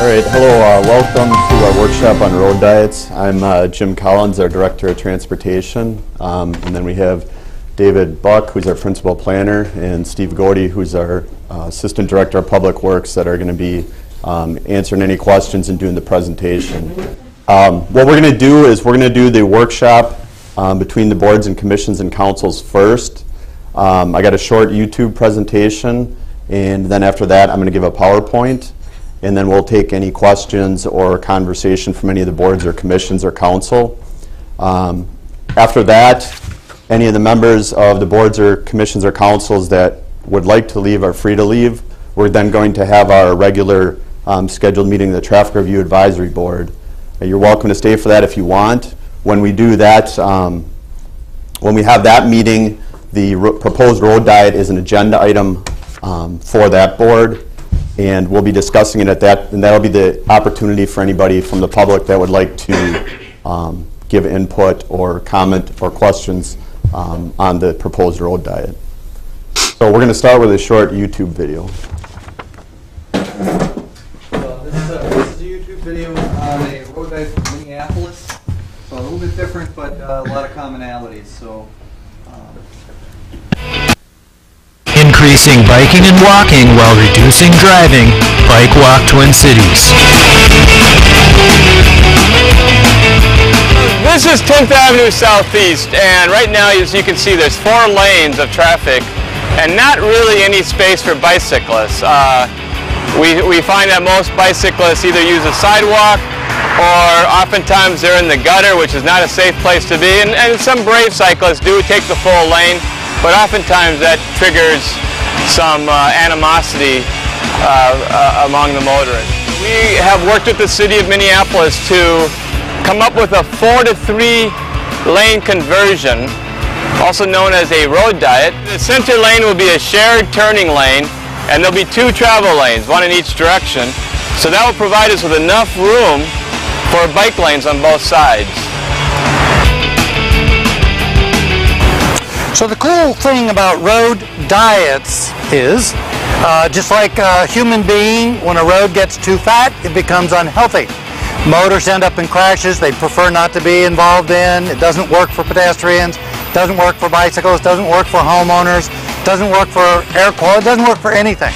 All right, hello, welcome to our workshop on road diets. I'm Jim Collins, our Director of Transportation, and then we have David Buck, who's our Principal Planner, and Steve Godey, who's our Assistant Director of Public Works, that are going to be answering any questions and doing the presentation. What we're going to do is we're going to do the workshop between the boards and commissions and councils first. I got a short YouTube presentation, and then after that I'm going to give a PowerPoint, and then we'll take any questions or conversation from any of the boards or commissions or council. After that, any of the members of the boards or commissions or councils that would like to leave are free to leave. We're then going to have our regular scheduled meeting of the Traffic Review Advisory Board. You're welcome to stay for that if you want. When we do that, when we have that meeting, the proposed road diet is an agenda item for that board, and we'll be discussing it at that, and that'll be the opportunity for anybody from the public that would like to give input or comment or questions on the proposed road diet. So we're going to start with a short YouTube video. This is a YouTube video on a road diet from Minneapolis. So a little bit different, but a lot of commonalities. So. Increasing biking and walking while reducing driving. Bike Walk Twin Cities. This is 10th Avenue Southeast, and right now, as you can see, there's 4 lanes of traffic and not really any space for bicyclists. We find that most bicyclists either use a sidewalk or oftentimes they're in the gutter, which is not a safe place to be, and some brave cyclists do take the full lane, but oftentimes that triggers some animosity among the motorists. We have worked with the city of Minneapolis to come up with a 4 to 3 lane conversion, also known as a road diet. The center lane will be a shared turning lane, and there'll be 2 travel lanes, 1 in each direction. So that will provide us with enough room for bike lanes on both sides. So the cool thing about road diets is, just like a human being, when a road gets too fat, it becomes unhealthy. Motors end up in crashes they prefer not to be involved in. It doesn't work for pedestrians, doesn't work for bicycles, doesn't work for homeowners, doesn't work for air quality, doesn't work for anything.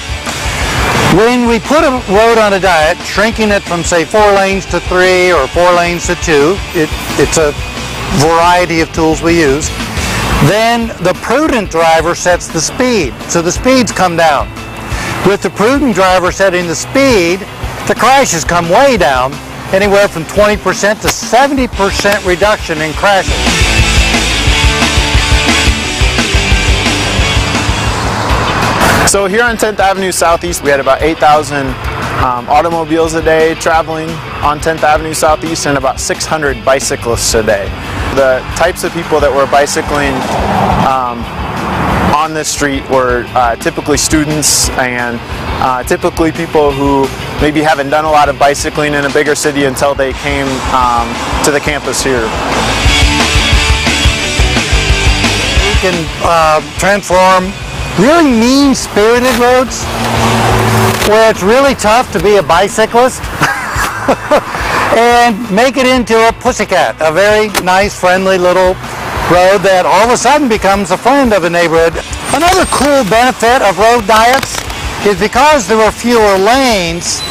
When we put a road on a diet, shrinking it from say 4 lanes to 3 or 4 lanes to 2, it's a variety of tools we use, then the prudent driver sets the speed, so the speeds come down. With the prudent driver setting the speed, the crashes come way down, anywhere from 20% to 70% reduction in crashes. So here on 10th Avenue Southeast, we had about 8,000 automobiles a day traveling on 10th Avenue Southeast and about 600 bicyclists a day. The types of people that were bicycling on this street were typically students and typically people who maybe haven't done a lot of bicycling in a bigger city until they came to the campus here. We can transform really mean-spirited roads where it's really tough to be a bicyclist and make it into a pussycat, a very nice, friendly little road that all of a sudden becomes a friend of a neighborhood. Another cool benefit of road diets is because there are fewer lanes,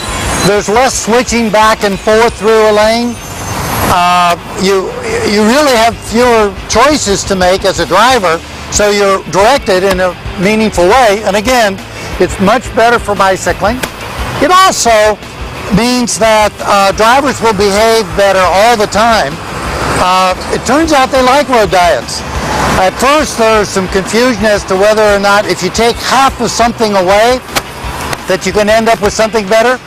there's less switching back and forth through a lane. You really have fewer choices to make as a driver, so you're directed in a meaningful way. And again, it's much better for bicycling. It also means that drivers will behave better all the time. It turns out they like road diets. At first there's some confusion as to whether or not if you take half of something away that you can end up with something better.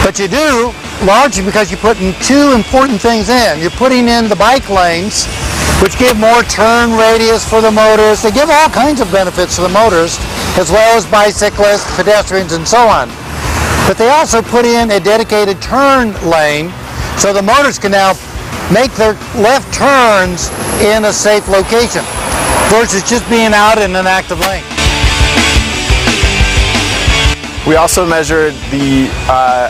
But you do, largely because you're putting 2 important things in. You're putting in the bike lanes, which give more turn radius for the motorists. They give all kinds of benefits to the motorists, as well as bicyclists, pedestrians, and so on. But they also put in a dedicated turn lane, so the motorists can now make their left turns in a safe location, versus just being out in an active lane. We also measured the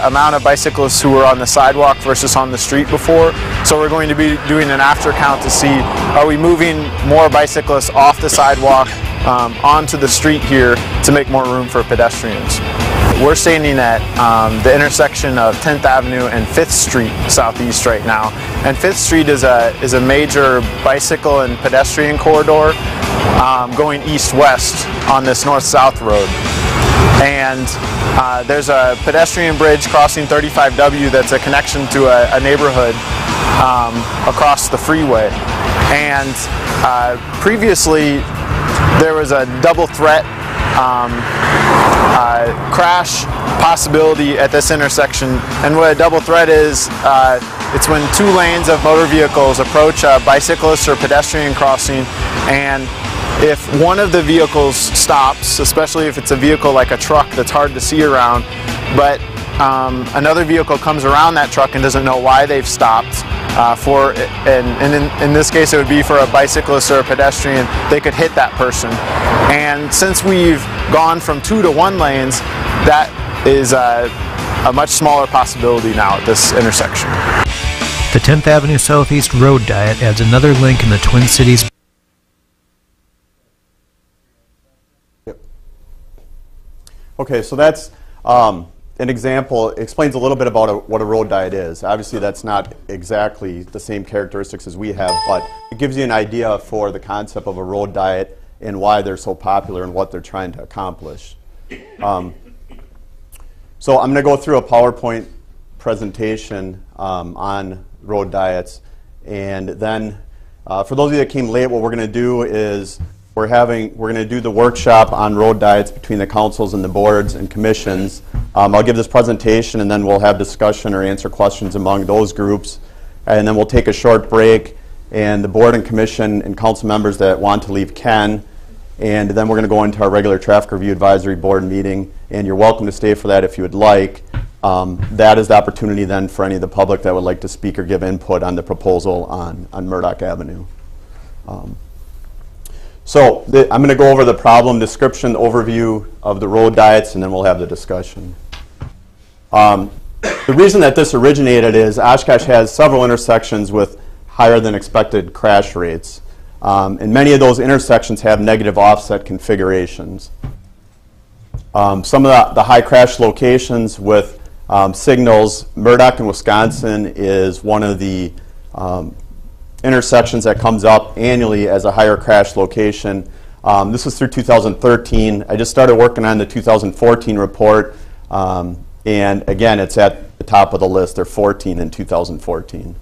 amount of bicyclists who were on the sidewalk versus on the street before. So we're going to be doing an after count to see, are we moving more bicyclists off the sidewalk onto the street here to make more room for pedestrians. We're standing at the intersection of 10th Avenue and 5th Street Southeast right now. And 5th Street is a major bicycle and pedestrian corridor going east-west on this north-south road. And there's a pedestrian bridge crossing 35W that's a connection to a neighborhood across the freeway. And previously there was a double threat crash possibility at this intersection. And what a double threat is, it's when two lanes of motor vehicles approach a bicyclist or pedestrian crossing, and if one of the vehicles stops, especially if it's a vehicle like a truck that's hard to see around, but another vehicle comes around that truck and doesn't know why they've stopped, in this case it would be for a bicyclist or a pedestrian, they could hit that person. And since we've gone from 2 to 1 lanes, that is a much smaller possibility now at this intersection. The 10th Avenue Southeast Road Diet adds another link in the Twin Cities. Okay, so that's an example. It explains a little bit about what a road diet is. Obviously, that's not exactly the same characteristics as we have, but it gives you an idea for the concept of a road diet and why they're so popular and what they're trying to accomplish. So I'm going to go through a PowerPoint presentation on road diets, and then for those of you that came late, what we're going to do is we're going to do the workshop on road diets between the councils and the boards and commissions. I'll give this presentation, and then we'll have discussion or answer questions among those groups, and then we'll take a short break, and the board and commission and council members that want to leave can, and then we're going to go into our regular traffic review advisory board meeting, and you're welcome to stay for that if you would like. That is the opportunity then for any of the public that would like to speak or give input on the proposal on Murdoch Avenue. So I'm going to go over the problem description, overview of the road diets, and then we'll have the discussion. The reason that this originated is Oshkosh has several intersections with higher than expected crash rates. And many of those intersections have negative offset configurations. Some of the high crash locations with signals, Murdoch in Wisconsin is one of the intersections that comes up annually as a higher crash location. This was through 2013. I just started working on the 2014 report, and again, it's at the top of the list. There are 14 in 2014.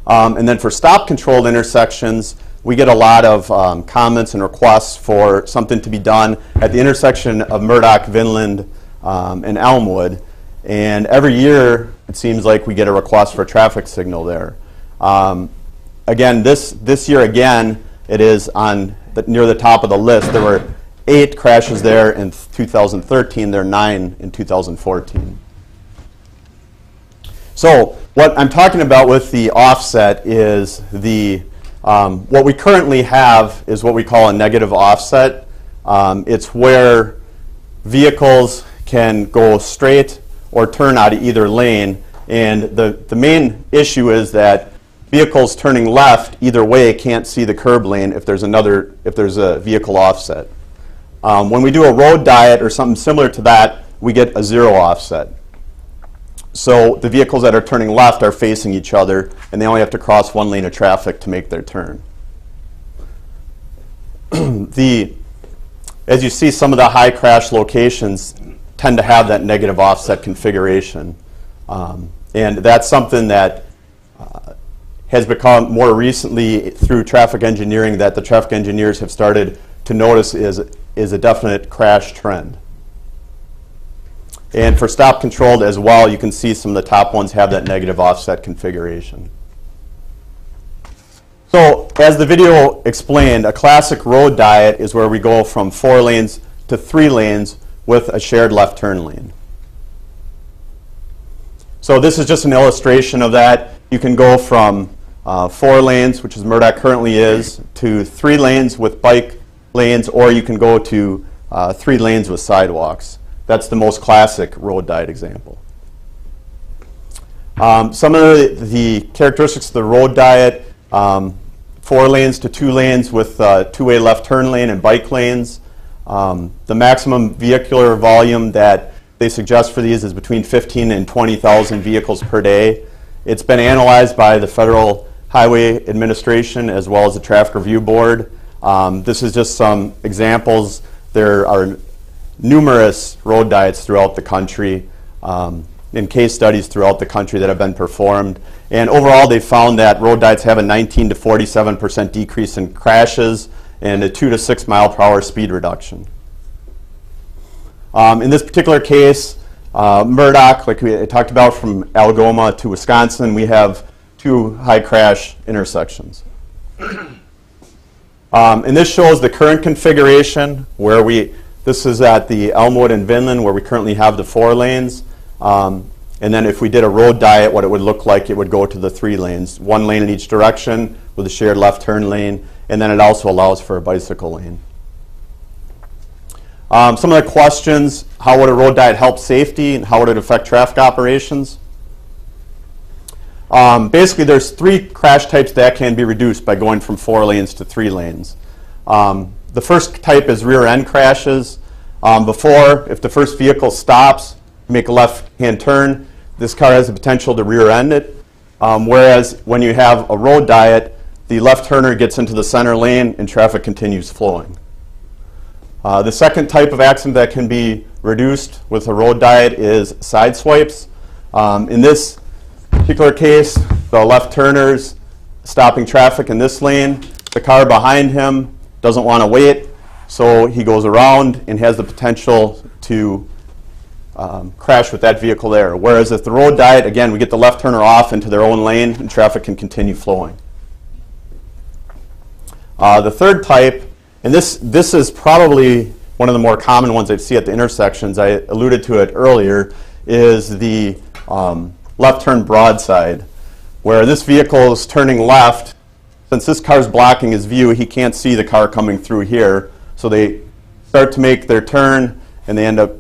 And then for stop-controlled intersections, we get a lot of comments and requests for something to be done at the intersection of Murdoch, Vinland, and Elmwood. And every year, it seems like we get a request for a traffic signal there. Again, this year again, it is on near the top of the list. There were 8 crashes there in 2013. There are 9 in 2014. So what I'm talking about with the offset is what we currently have is what we call a negative offset. It's where vehicles can go straight or turn out of either lane, and the main issue is that vehicles turning left either way can't see the curb lane if there's a vehicle offset. When we do a road diet or something similar to that, we get a 0 offset. So the vehicles that are turning left are facing each other, and they only have to cross one lane of traffic to make their turn. As you see, some of the high crash locations tend to have that negative offset configuration. And that's something that has become more recently through traffic engineering that the traffic engineers have started to notice is a definite crash trend. And for stop controlled as well, you can see some of the top ones have that negative offset configuration. So as the video explained, a classic road diet is where we go from 4 lanes to 3 lanes with a shared left turn lane. So this is just an illustration of that. You can go from 4 lanes, which is Murdoch currently is, to 3 lanes with bike lanes, or you can go to 3 lanes with sidewalks. That's the most classic road diet example. Some of the characteristics of the road diet, 4 lanes to 2 lanes with 2-way left turn lane and bike lanes. The maximum vehicular volume that they suggest for these is between 15 and 20,000 vehicles per day. It's been analyzed by the Federal Highway Administration as well as the Traffic Review Board. This is just some examples. There are numerous road diets throughout the country and case studies throughout the country that have been performed. And overall, they found that road diets have a 19 to 47% decrease in crashes and a 2 to 6 mile per hour speed reduction. In this particular case, Murdoch, like we talked about, from Algoma to Wisconsin, we have 2 high crash intersections. And this shows the current configuration where this is at the Elmwood and Vinland where we currently have the 4 lanes. And then if we did a road diet, what it would look like, it would go to the 3 lanes, 1 lane in each direction with a shared left turn lane, and then it also allows for a bicycle lane. Some of the questions: how would a road diet help safety and how would it affect traffic operations? Basically, there's 3 crash types that can be reduced by going from 4 lanes to 3 lanes. The first type is rear end crashes. Before, if the first vehicle stops, make a left-hand turn, this car has the potential to rear end it. Whereas when you have a road diet, the left turner gets into the center lane and traffic continues flowing. The second type of accident that can be reduced with a road diet is side swipes. In this particular case, the left turner's stopping traffic in this lane. The car behind him doesn't want to wait, so he goes around and has the potential to crash with that vehicle there. Whereas if the road diet, again, we get the left turner off into their own lane and traffic can continue flowing. The third type, and this is probably one of the more common ones I see at the intersections, I alluded to it earlier, is the left turn broadside, where this vehicle is turning left. Since this car is blocking his view, he can't see the car coming through here, so they start to make their turn and they end up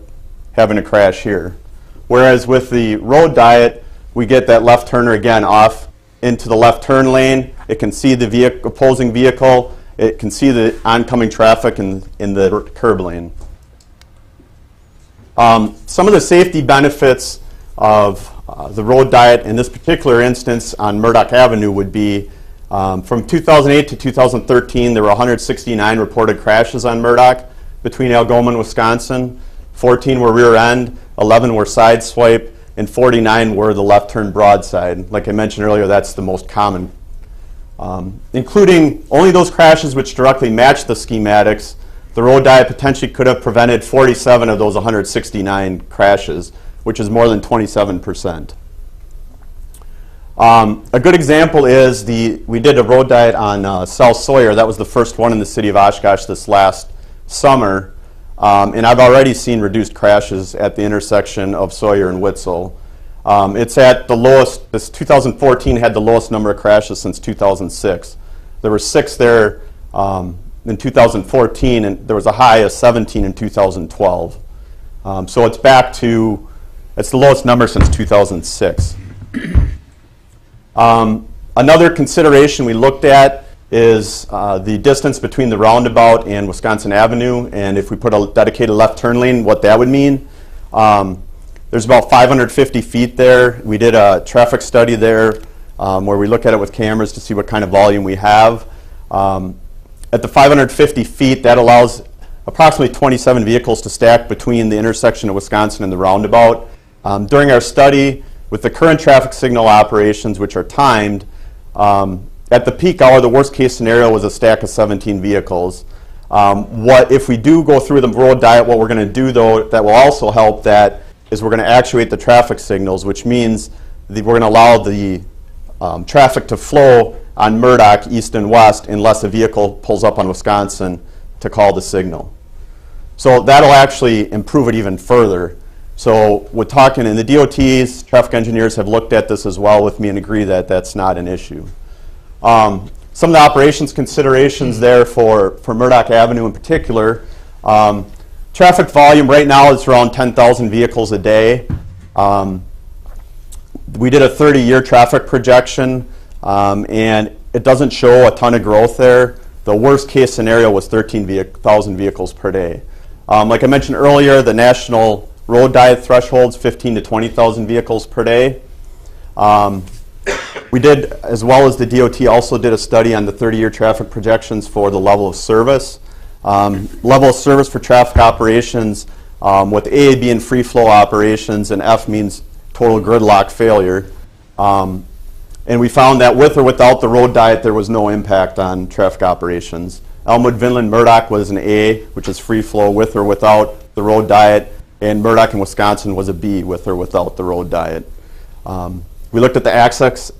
having a crash here. Whereas with the road diet, we get that left turner again off into the left turn lane. It can see the opposing vehicle. It can see the oncoming traffic in the curb lane. Some of the safety benefits of the road diet in this particular instance on Murdoch Avenue would be from 2008 to 2013, there were 169 reported crashes on Murdoch between Algoma and Wisconsin. 14 were rear end, 11 were side swipe, and 49 were the left turn broadside. Like I mentioned earlier, that's the most common. Including only those crashes which directly match the schematics, the road diet potentially could have prevented 47 of those 169 crashes, which is more than 27%. A good example is we did a road diet on South Sawyer. That was the first one in the city of Oshkosh this last summer. And I've already seen reduced crashes at the intersection of Sawyer and Witzel. It's at the lowest. This 2014 had the lowest number of crashes since 2006. There were 6 there in 2014, and there was a high of 17 in 2012. So it's back to, it's the lowest number since 2006. Another consideration we looked at is the distance between the roundabout and Wisconsin Avenue, and if we put a dedicated left turn lane, what that would mean. There's about 550 feet there. We did a traffic study there where we look at it with cameras to see what kind of volume we have. At the 550 feet, that allows approximately 27 vehicles to stack between the intersection of Wisconsin and the roundabout. During our study, with the current traffic signal operations, which are timed, at the peak hour, the worst case scenario was a stack of 17 vehicles. If we do go through the road diet, what we're going to do, though, that will also help that is we're going to actuate the traffic signals, which means we're going to allow the traffic to flow on Murdoch east and west unless a vehicle pulls up on Wisconsin to call the signal. So that'll actually improve it even further. So we're talking, and the DOTs, traffic engineers have looked at this as well with me and agree that that's not an issue. Some of the operations considerations there for Murdoch Avenue in particular, Traffic volume right now is around 10,000 vehicles a day. We did a 30-year traffic projection, and it doesn't show a ton of growth there. The worst case scenario was 13,000 vehicles per day. Like I mentioned earlier, the national road diet threshold's 15 to 20,000 vehicles per day. We did, as well as the DOT, also did a study on the 30-year traffic projections for the level of service. Level of service for traffic operations, with A being free flow operations and F means total gridlock failure. And we found that with or without the road diet, there was no impact on traffic operations. Elmwood, Vinland, Murdoch was an A, which is free flow with or without the road diet, and Murdoch and Wisconsin was a B, with or without the road diet. We looked at the access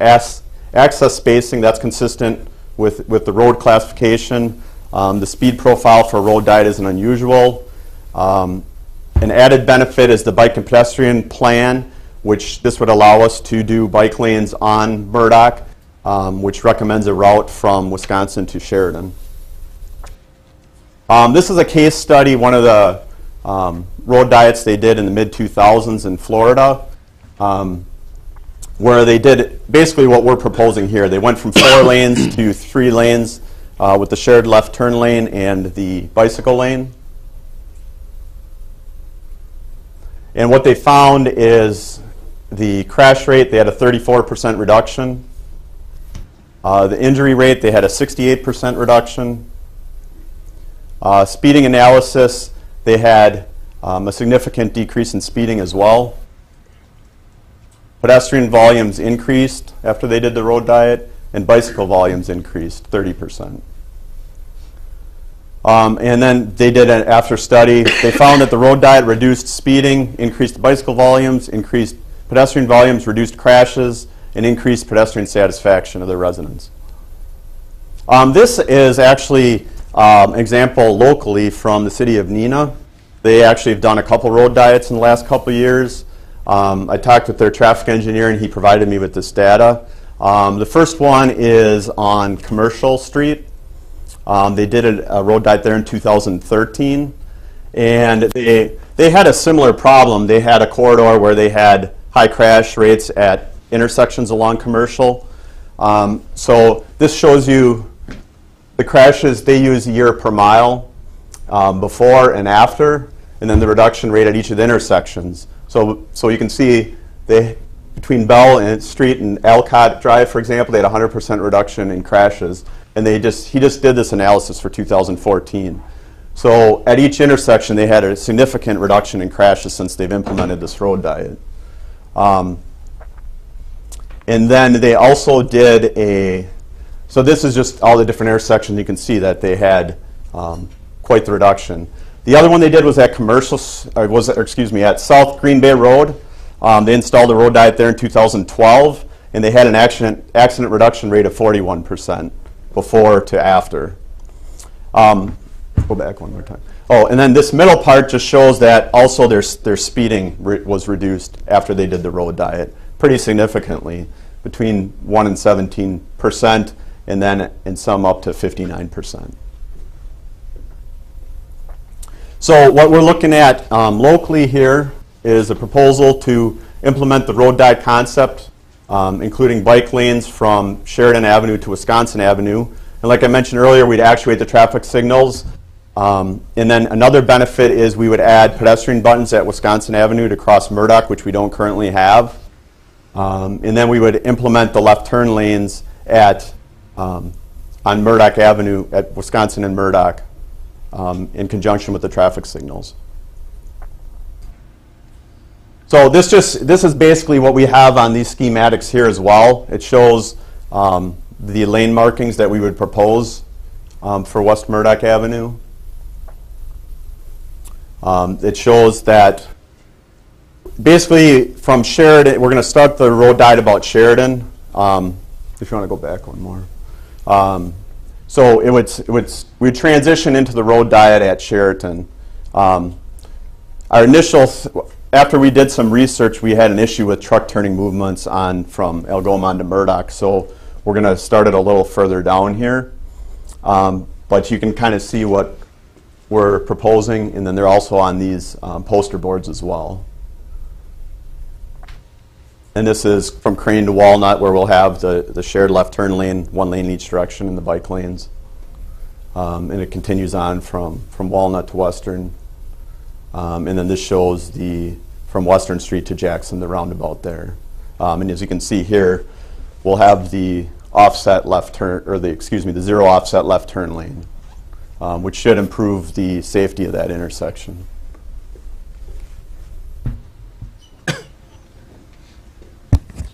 spacing. That's consistent with the road classification. The speed profile for a road diet isn't unusual. An added benefit is the bike and pedestrian plan, which this would allow us to do bike lanes on Murdoch, which recommends a route from Wisconsin to Sheridan. This is a case study, one of the road diets they did in the mid-2000s in Florida, where they did basically what we're proposing here. They went from 4 lanes to 3 lanes with the shared left turn lane and the bicycle lane. And what they found is the crash rate, they had a 34% reduction. The injury rate, they had a 68% reduction. Speeding analysis, they had a significant decrease in speeding as well. Pedestrian volumes increased after they did the road diet, and bicycle volumes increased 30%. And then they did an after study. They found that the road diet reduced speeding, increased bicycle volumes, increased pedestrian volumes, reduced crashes, and increased pedestrian satisfaction of their residents. This is actually an example locally from the city of Neenah. They actually have done a couple road diets in the last couple years. I talked with their traffic engineer and he provided me with this data. The first one is on Commercial Street. They did a road diet there in 2013, and they had a similar problem. They had a corridor where they had high crash rates at intersections along Commercial. So this shows you the crashes. They use a year per mile before and after, and then the reduction rate at each of the intersections. So you can see between Bell and Street and Alcott Drive, for example, they had 100% reduction in crashes. And he just did this analysis for 2014. So at each intersection, they had a significant reduction in crashes since they've implemented this road diet. And then they also did so this is just all the different intersections. You can see that they had quite the reduction. The other one they did was at at South Green Bay Road. They installed a road diet there in 2012, and they had an accident reduction rate of 41%. Before to after. Go back one more time. Oh, and then this middle part just shows that also their speeding was reduced after they did the road diet pretty significantly, between 1 and 17%, and then in some up to 59%. So what we're looking at locally here is a proposal to implement the road diet concept, including bike lanes from Sheridan Avenue to Wisconsin Avenue. And like I mentioned earlier, we'd actuate the traffic signals. And then another benefit is we would add pedestrian buttons at Wisconsin Avenue to cross Murdoch, which we don't currently have. And then we would implement the left turn lanes on Murdoch Avenue at Wisconsin and Murdoch in conjunction with the traffic signals. So this is basically what we have on these schematics here as well. It shows the lane markings that we would propose for West Murdoch Avenue. It shows that basically from Sheridan, we're going to start the road diet about Sheridan. If you want to go back one more. So we'd transition into the road diet at Sheridan. Our initial after we did some research, we had an issue with truck turning movements from Algoma to Murdoch, so we're going to start it a little further down here. But you can kind of see what we're proposing, and then they're also on these poster boards as well. And this is from Crane to Walnut, where we'll have the shared left turn lane, 1 lane in each direction in the bike lanes. And it continues on from Walnut to Western. And then this shows from Western Street to Jackson, the roundabout there. And as you can see here, we'll have the offset left turn, or the zero offset left turn lane, which should improve the safety of that intersection.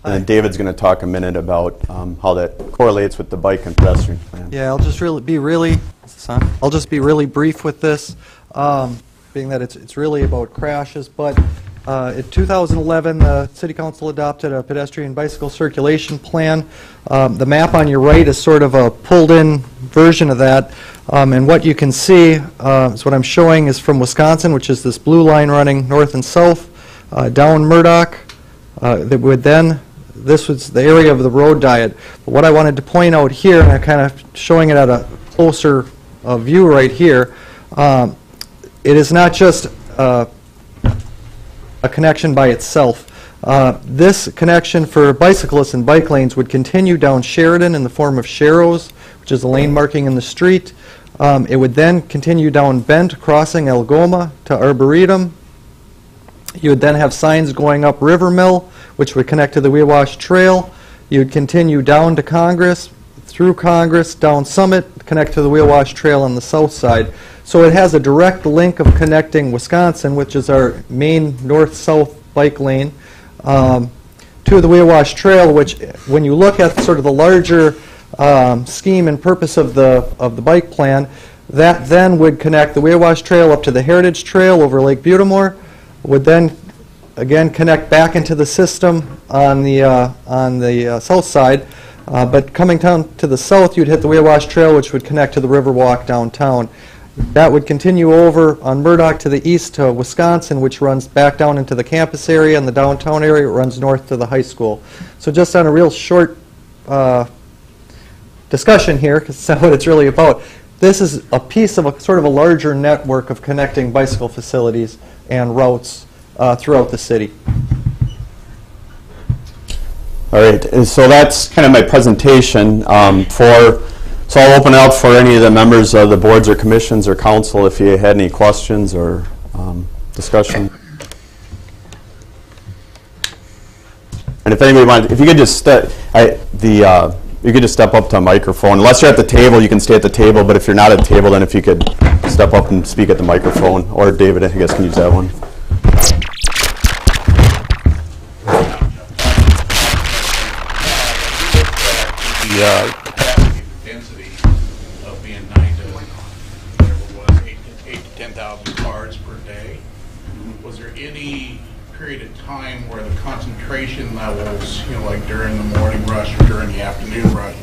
And then David's going to talk a minute about how that correlates with the bike and pedestrian plan. Yeah, I'll just be really brief with this, being that it's really about crashes. But in 2011, the City Council adopted a pedestrian bicycle circulation plan. The map on your right is sort of a pulled-in version of that. And what you can see is what I'm showing is from Wisconsin, which is this blue line running north and south, down Murdoch. That would then, this was the area of the road diet. But what I wanted to point out here, and I'm kind of showing it at a closer view right here, it is not just a connection by itself. This connection for bicyclists and bike lanes would continue down Sheridan in the form of sharrows, which is a lane marking in the street. It would then continue down Bent, crossing Algoma to Arboretum. You would then have signs going up River Mill, which would connect to the Wewash Trail. You would continue down to Congress, through Congress, down Summit, connect to the Wewash Trail on the south side. So it has a direct link of connecting Wisconsin, which is our main north-south bike lane, to the Wewash Trail, which, when you look at sort of the larger scheme and purpose of the bike plan, that then would connect the Wewash Trail up to the Heritage Trail over Lake Butamore, would then again connect back into the system on the south side. But coming down to the south, you'd hit the Wewash Trail, which would connect to the Riverwalk downtown. That would continue over on Murdoch to the east to Wisconsin, which runs back down into the campus area, and the downtown area runs north to the high school. So just on a real short discussion here, because that's what it's really about, this is a piece of a sort of a larger network of connecting bicycle facilities and routes throughout the city. All right, and so that's kind of my presentation. So I'll open it up for any of the members of the boards or commissions or council if you had any questions or discussion. And if anybody wanted, if you could just you could just step up to a microphone. Unless you're at the table, you can stay at the table. But if you're not at the table, then if you could step up and speak at the microphone, or David, I guess, can use that one. The capacity density of being 9 to whatever it was, 8 to 10,000 cars per day. Was there any period of time where the concentration levels, like during the morning rush or during the afternoon rush,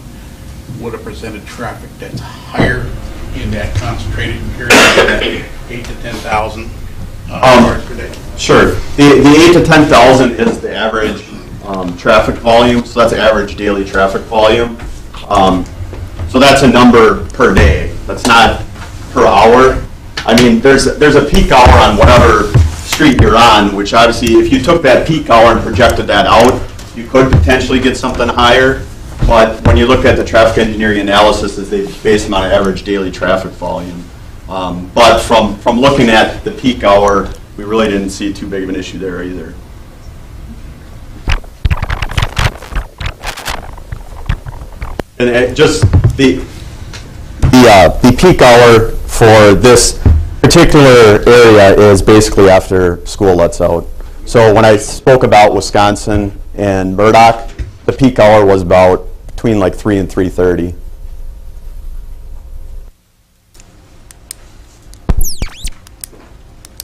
would have presented traffic that's higher in that concentrated period, that 8 to 10,000 cars per day? Sure. The 8 to 10,000 is the average traffic volume, so that's average daily traffic volume. So that's a number per day. That's not per hour. I mean, there's a peak hour on whatever street you're on, which obviously, if you took that peak hour and projected that out, you could potentially get something higher. But when you look at the traffic engineering analysis, is they base them on an average daily traffic volume. But from looking at the peak hour, we really didn't see too big of an issue there either. And just the peak hour for this particular area is basically after school lets out. So when I spoke about Wisconsin and Murdoch, the peak hour was about between like 3 and 3:30.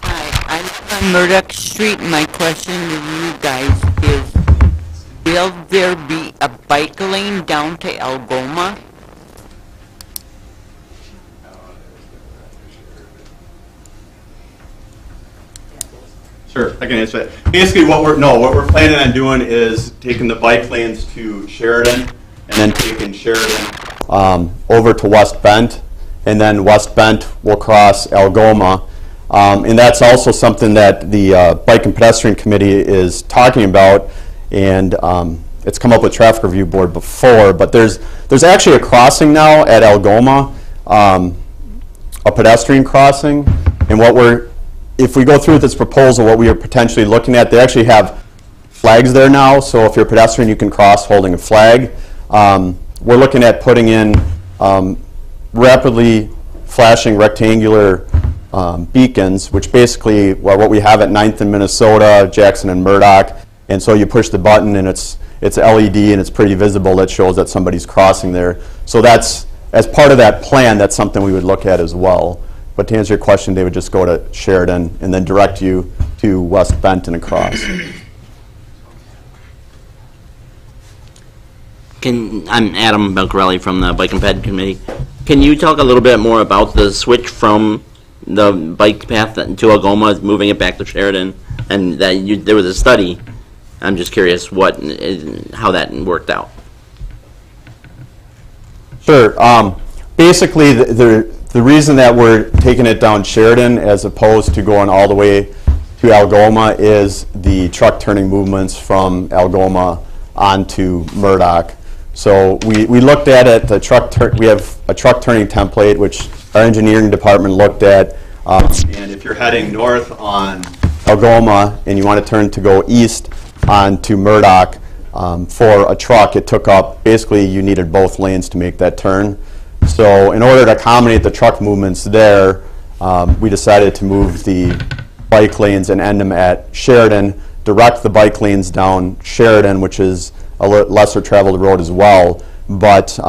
Hi, I'm on Murdoch Street. My question to you guys is, will there be a bike lane down to Algoma? Sure, I can answer that. Basically, what we're planning on doing is taking the bike lanes to Sheridan, and then taking Sheridan over to West Bend, and then West Bent will cross Algoma. And that's also something that the Bike and Pedestrian Committee is talking about, and it's come up with Traffic Review Board before, but there's actually a crossing now at Algoma, a pedestrian crossing, and if we go through with this proposal, what we are potentially looking at, they actually have flags there now, so if you're a pedestrian, you can cross holding a flag. We're looking at putting in rapidly flashing rectangular beacons, which basically are what we have at 9th in Minnesota, Jackson and Murdoch, and so you push the button and it's LED and it's pretty visible. That shows that somebody's crossing there. So that's, as part of that plan, that's something we would look at as well. But to answer your question, they would just go to Sheridan and then direct you to West Bent and across. I'm Adam Belcarelli from the Bike and Ped Committee. Can you talk a little bit more about the switch from the bike path to Algoma, moving it back to Sheridan, and that there was a study? I'm just curious how that worked out. Sure. Basically, the reason that we're taking it down Sheridan as opposed to going all the way to Algoma is the truck turning movements from Algoma onto Murdoch. So we looked at it. We have a truck turning template, which our engineering department looked at. And if you're heading north on Algoma and you want to turn to go east onto Murdoch, for a truck, it took up, basically you needed both lanes to make that turn. So in order to accommodate the truck movements there, we decided to move the bike lanes and end them at Sheridan, direct the bike lanes down Sheridan, which is a lesser traveled road as well, but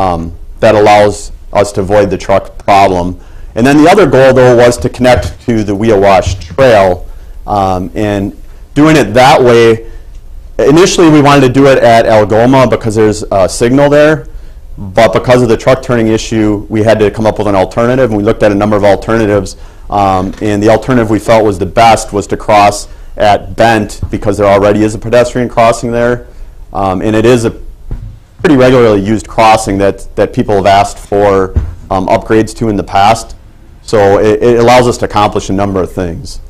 that allows us to avoid the truck problem. And then the other goal, though, was to connect to the Oshkosh Trail, and doing it that way. Initially, we wanted to do it at Algoma because there's a signal there, but because of the truck turning issue, we had to come up with an alternative, and we looked at a number of alternatives, and the alternative we felt was the best was to cross at Bent because there already is a pedestrian crossing there, and it is a pretty regularly used crossing that people have asked for upgrades to in the past, so it allows us to accomplish a number of things.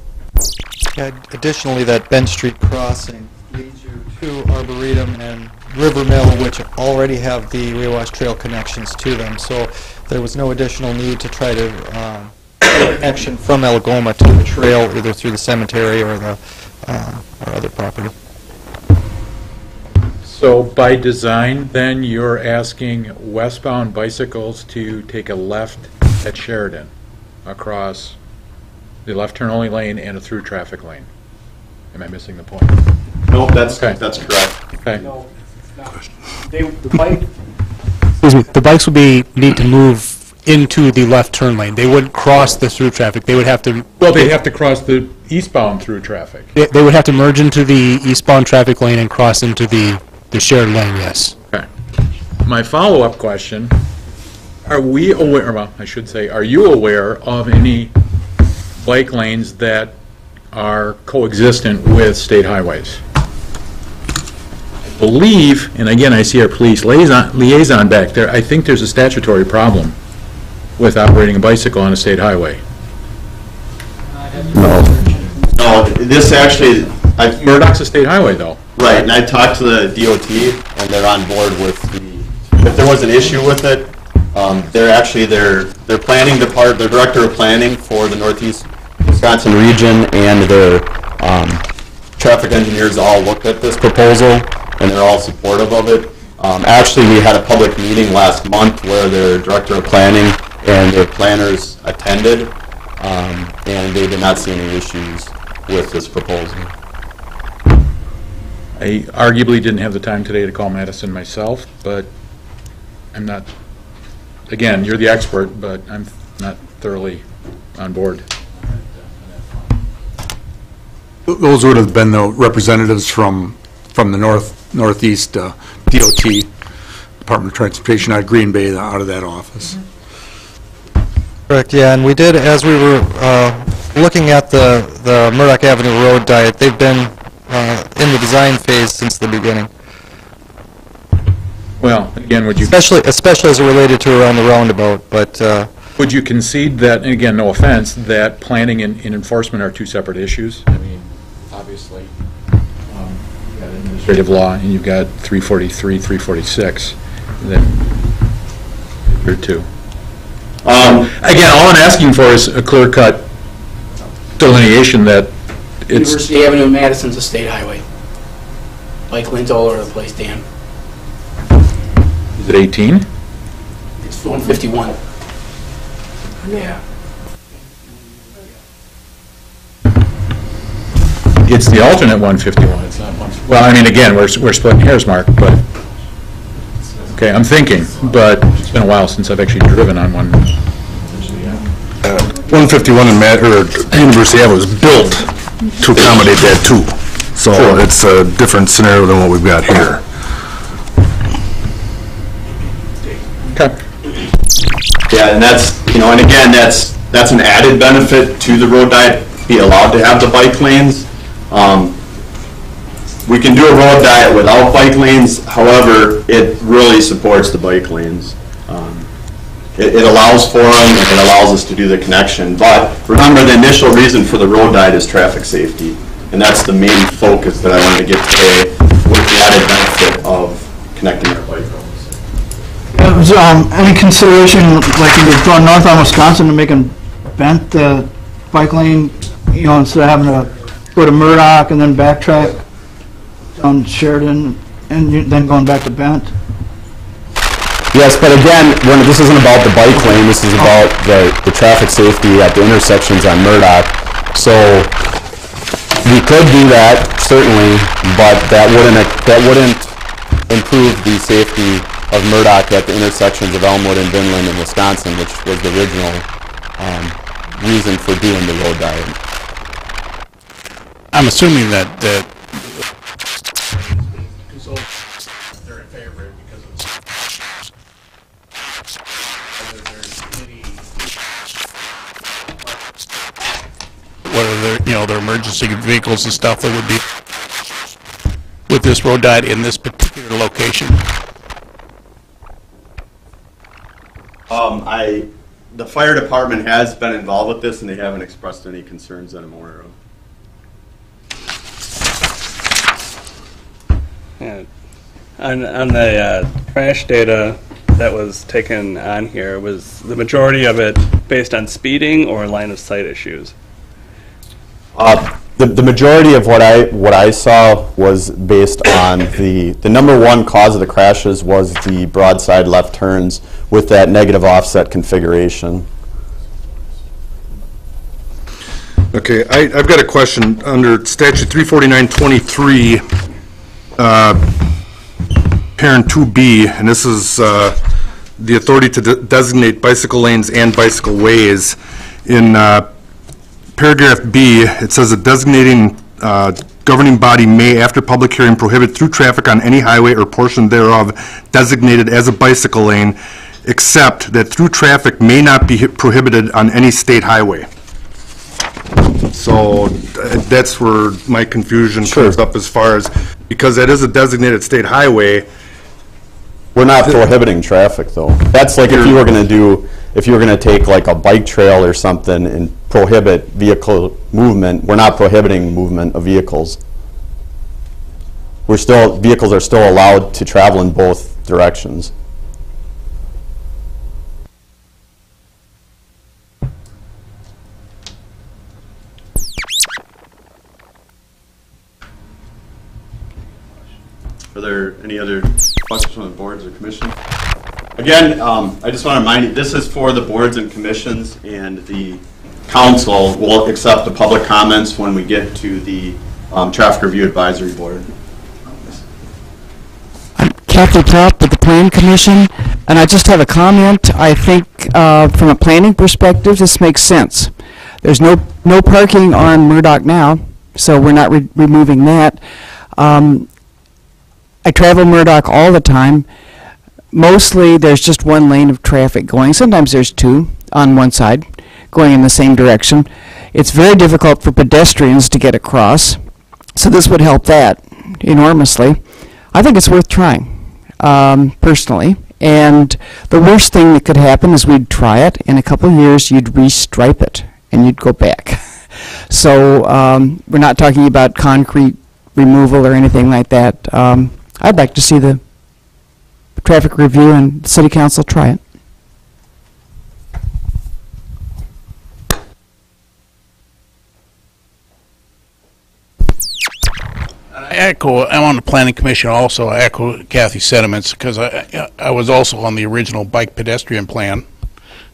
Yeah, additionally, that Bent Street crossing leads you to Arboretum and River Mill, which already have the Oshkosh Trail connections to them. So there was no additional need to try to connection from Algoma to the trail, either through the cemetery or the or other property. So by design, then, you're asking westbound bicycles to take a left at Sheridan across the left turn only lane and a through traffic lane. Am I missing the point? Nope, that's Okay. that's correct. Okay. No, it's not. The bikes would need to move into the left turn lane. They wouldn't cross the through traffic. They would have to. Well, they have to cross the eastbound through traffic. They would have to merge into the eastbound traffic lane and cross into the shared lane. Yes. Okay. My follow-up question: are we aware? Well, I should say, are you aware of any bike lanes that are coexistent with state highways? I believe, and again, I see our police liaison back there, I think there's a statutory problem with operating a bicycle on a state No, this actually, Murdoch's a state highway, though. right, and I talked to the DOT, and they're on board with if there was an issue with it, they're planning their director of planning for the Northeast Wisconsin region and their traffic engineers all looked at this proposal, and they're all supportive of it. Actually, we had a public meeting last month where their director of planning and their planners attended, and they did not see any issues with this proposal. I arguably didn't have the time today to call Madison myself, but I'm not, again, you're the expert, but I'm not thoroughly on board. Those would have been the representatives from the Northeast DOT, Department of Transportation out of Green Bay, out of that office. Correct, yeah, and we did, as we were looking at the Murdoch Avenue Road diet, they've been in the design phase since the beginning. Well, again, would you... Especially as it related to around the roundabout, but Would you concede that, and again, no offense, that planning and enforcement are two separate issues? I mean, obviously, you've got administrative law and you've got 343, 346, then here too. Again, all I'm asking for is a clear-cut delineation that it's... University Avenue in Madison's a state highway. Bike lanes all over the place, Dan. Is it 18? It's 151. Yeah. It's the alternate 151. It's not one. Well, I mean, again, we're splitting hairs, Mark, but okay, I'm thinking, but it's been a while since I've actually driven on one. 151 in University Avenue was built to accommodate that too. So it's a different scenario than what we've got here. Okay. Yeah, and that's, and again, that's an added benefit to the road diet, be allowed to have the bike lanes. We can do a road diet without bike lanes, however, it really supports the bike lanes. It allows for them, and it allows us to do the connection. But remember, the initial reason for the road diet is traffic safety, and that's the main focus that I wanted to get today with the added benefit of connecting our bike roads. Was any consideration, like if you're going north on Wisconsin, to making Bent the bike lane, instead of having to go to Murdoch and then backtrack down Sheridan and then going back to Bent? Yes, but again, this isn't about the bike lane, this is about the traffic safety at the intersections on Murdoch. So we could do that, certainly, but that wouldn't improve the safety of Murdoch at the intersections of Elmwood and Vinland in Wisconsin, which was the original reason for doing the road diet. I'm assuming that They're in favor because of whether there's any... what are their emergency vehicles and stuff that would be with this road diet in this particular location. The fire department has been involved with this, and they haven't expressed any concerns that I'm aware of. Yeah. On the crash data that was taken on here, was the majority of it based on speeding or line of sight issues? The majority of what I saw was based on the number one cause of the crashes was the broadside left turns with that negative offset configuration. Okay, I've got a question under statute 349.23, parent 2B, and this is the authority to designate bicycle lanes and bicycle ways. In paragraph B, it says a designating governing body may, after public hearing, prohibit through traffic on any highway or portion thereof designated as a bicycle lane, except that through traffic may not be prohibited on any state highway. So that's where my confusion comes up, as far as, because that is a designated state highway. We're not prohibiting traffic, though. That's like if you were going to take like a bike trail or something and prohibit vehicle movement. We're not prohibiting movement of vehicles. Vehicles are still allowed to travel in both directions. Are there any other questions from the boards or commission? Again, I just want to remind you, this is for the boards and commissions, and the council will accept the public comments when we get to the Traffic Review Advisory Board. I'm Kathy Propp with the Plan Commission, and I just have a comment. I think from a planning perspective, this makes sense. There's no parking on Murdoch now, so we're not removing that. I travel Murdoch all the time. Mostly there's just one lane of traffic going. Sometimes there's two on one side going in the same direction. It's very difficult for pedestrians to get across, so this would help that enormously. I think it's worth trying, personally, And the worst thing that could happen is we'd try it. In a couple of years, you'd restripe it, and you'd go back. So we're not talking about concrete removal or anything like that. I'd like to see the traffic review and the city council try it. I'm on the planning commission also. I echo Kathy's sentiments because I was also on the original bike pedestrian plan.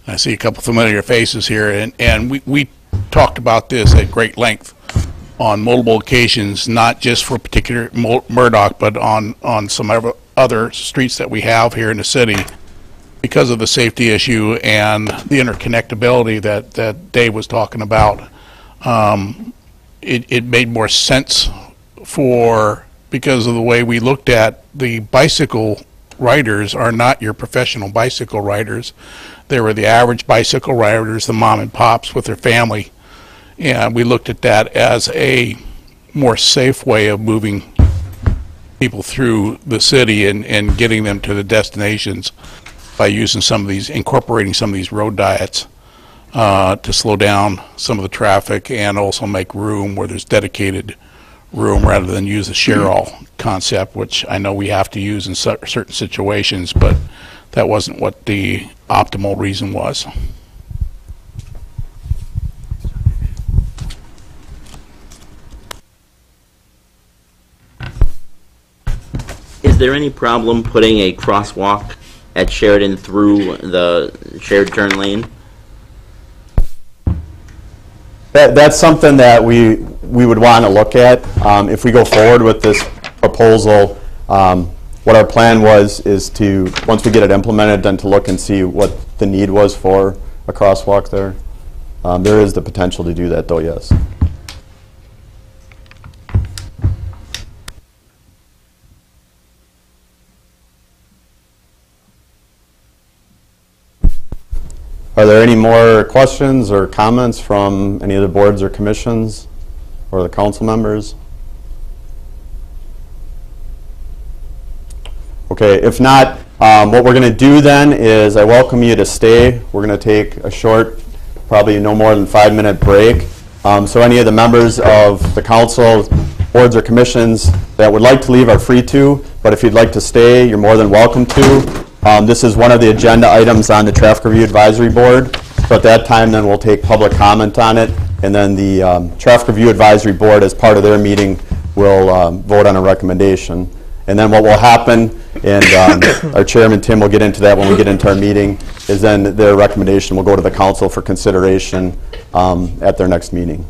I see a couple familiar faces here, and we talked about this at great length on multiple occasions, not just for particular Murdoch, but on some other streets that we have here in the city because of the safety issue and the interconnectability that Dave was talking about. It made more sense because of the way we looked at the bicycle riders are not your professional bicycle riders. They were the average bicycle riders, the mom and pops with their family. And we looked at that as a more safe way of moving people through the city and getting them to the destinations by using incorporating some of these road diets to slow down some of the traffic and also make room where there's dedicated room rather than use the share-all concept, which I know we have to use in certain situations, but that wasn't what the optimal reason was. Is there any problem putting a crosswalk at Sheridan through the shared turn lane? That's something that we would want to look at. If we go forward with this proposal, what our plan is to, once we get it implemented, then to look and see what the need was for a crosswalk there. There is the potential to do that, though, yes. Are there any more questions or comments from any of the boards or commissions or the council members? Okay, if not, what we're going to do then is I welcome you to stay. We're going to take a short, probably no more than 5-minute break. So any of the members of the council, boards or commissions that would like to leave are free to, but if you'd like to stay, you're more than welcome to. This is one of the agenda items on the Traffic Review Advisory Board. So at that time, then we'll take public comment on it, and then the Traffic Review Advisory Board, as part of their meeting, will vote on a recommendation. And then what will happen, and our chairman, Tim, will get into that when we get into our meeting, is then their recommendation will go to the council for consideration at their next meeting.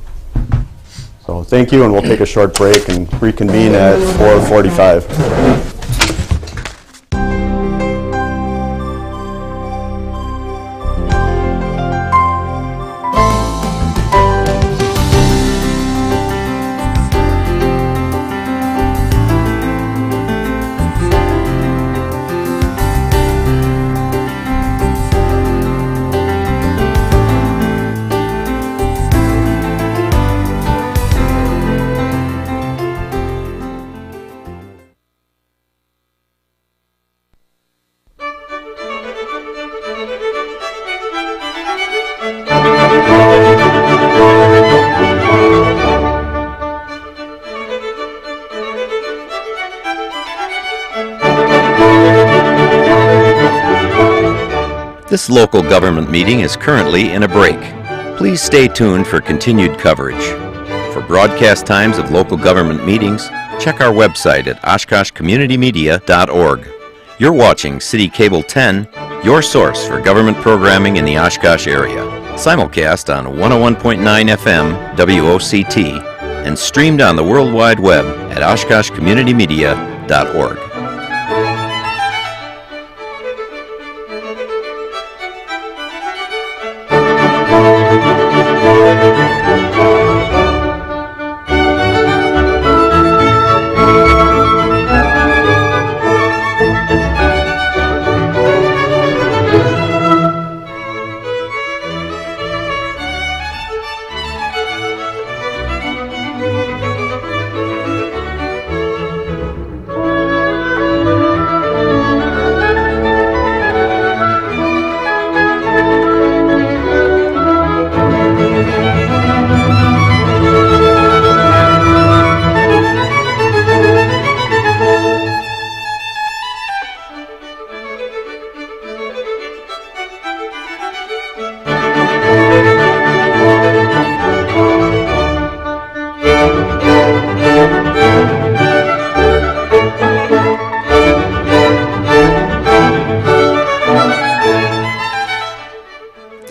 So thank you, and we'll take a short break and reconvene at 4:45. This local government meeting is currently in a break. Please stay tuned for continued coverage. For broadcast times of local government meetings, check our website at oshkoshcommunitymedia.org. You're watching City Cable 10, your source for government programming in the Oshkosh area. Simulcast on 101.9 FM WOCT and streamed on the World Wide Web at oshkoshcommunitymedia.org.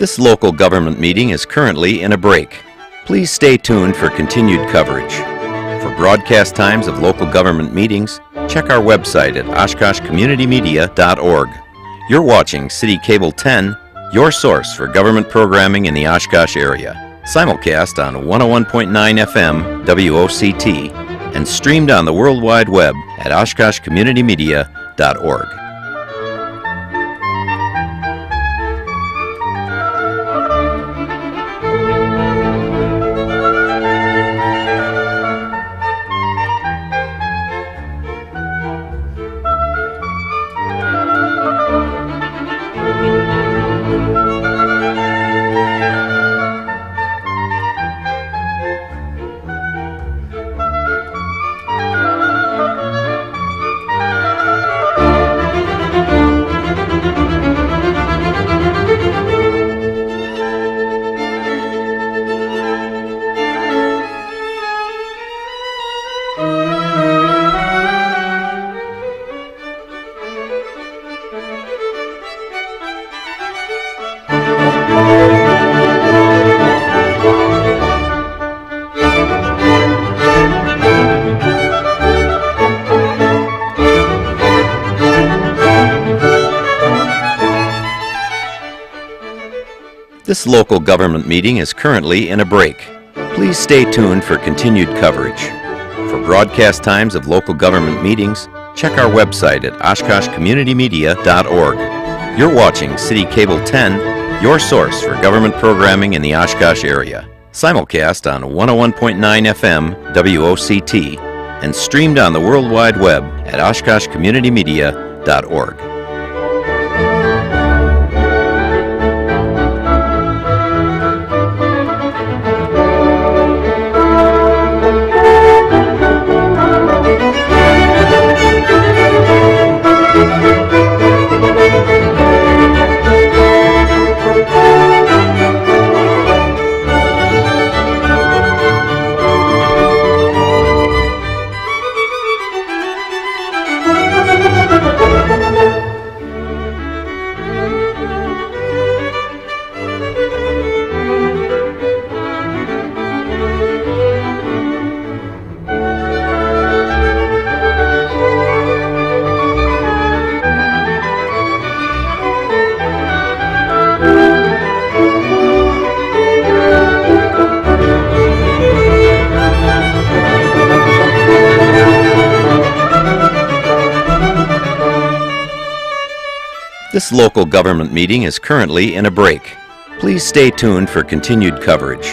This local government meeting is currently in a break. Please stay tuned for continued coverage. For broadcast times of local government meetings, check our website at oshkoshcommunitymedia.org. You're watching City Cable 10, your source for government programming in the Oshkosh area. Simulcast on 101.9 FM WOCT and streamed on the World Wide Web at oshkoshcommunitymedia.org. This local government meeting is currently in a break. Please stay tuned for continued coverage. For broadcast times of local government meetings, check our website at oshkoshcommunitymedia.org. You're watching City Cable 10, your source for government programming in the Oshkosh area. Simulcast on 101.9 FM WOCT and streamed on the World Wide Web at oshkoshcommunitymedia.org. This local government meeting is currently in a break. Please stay tuned for continued coverage.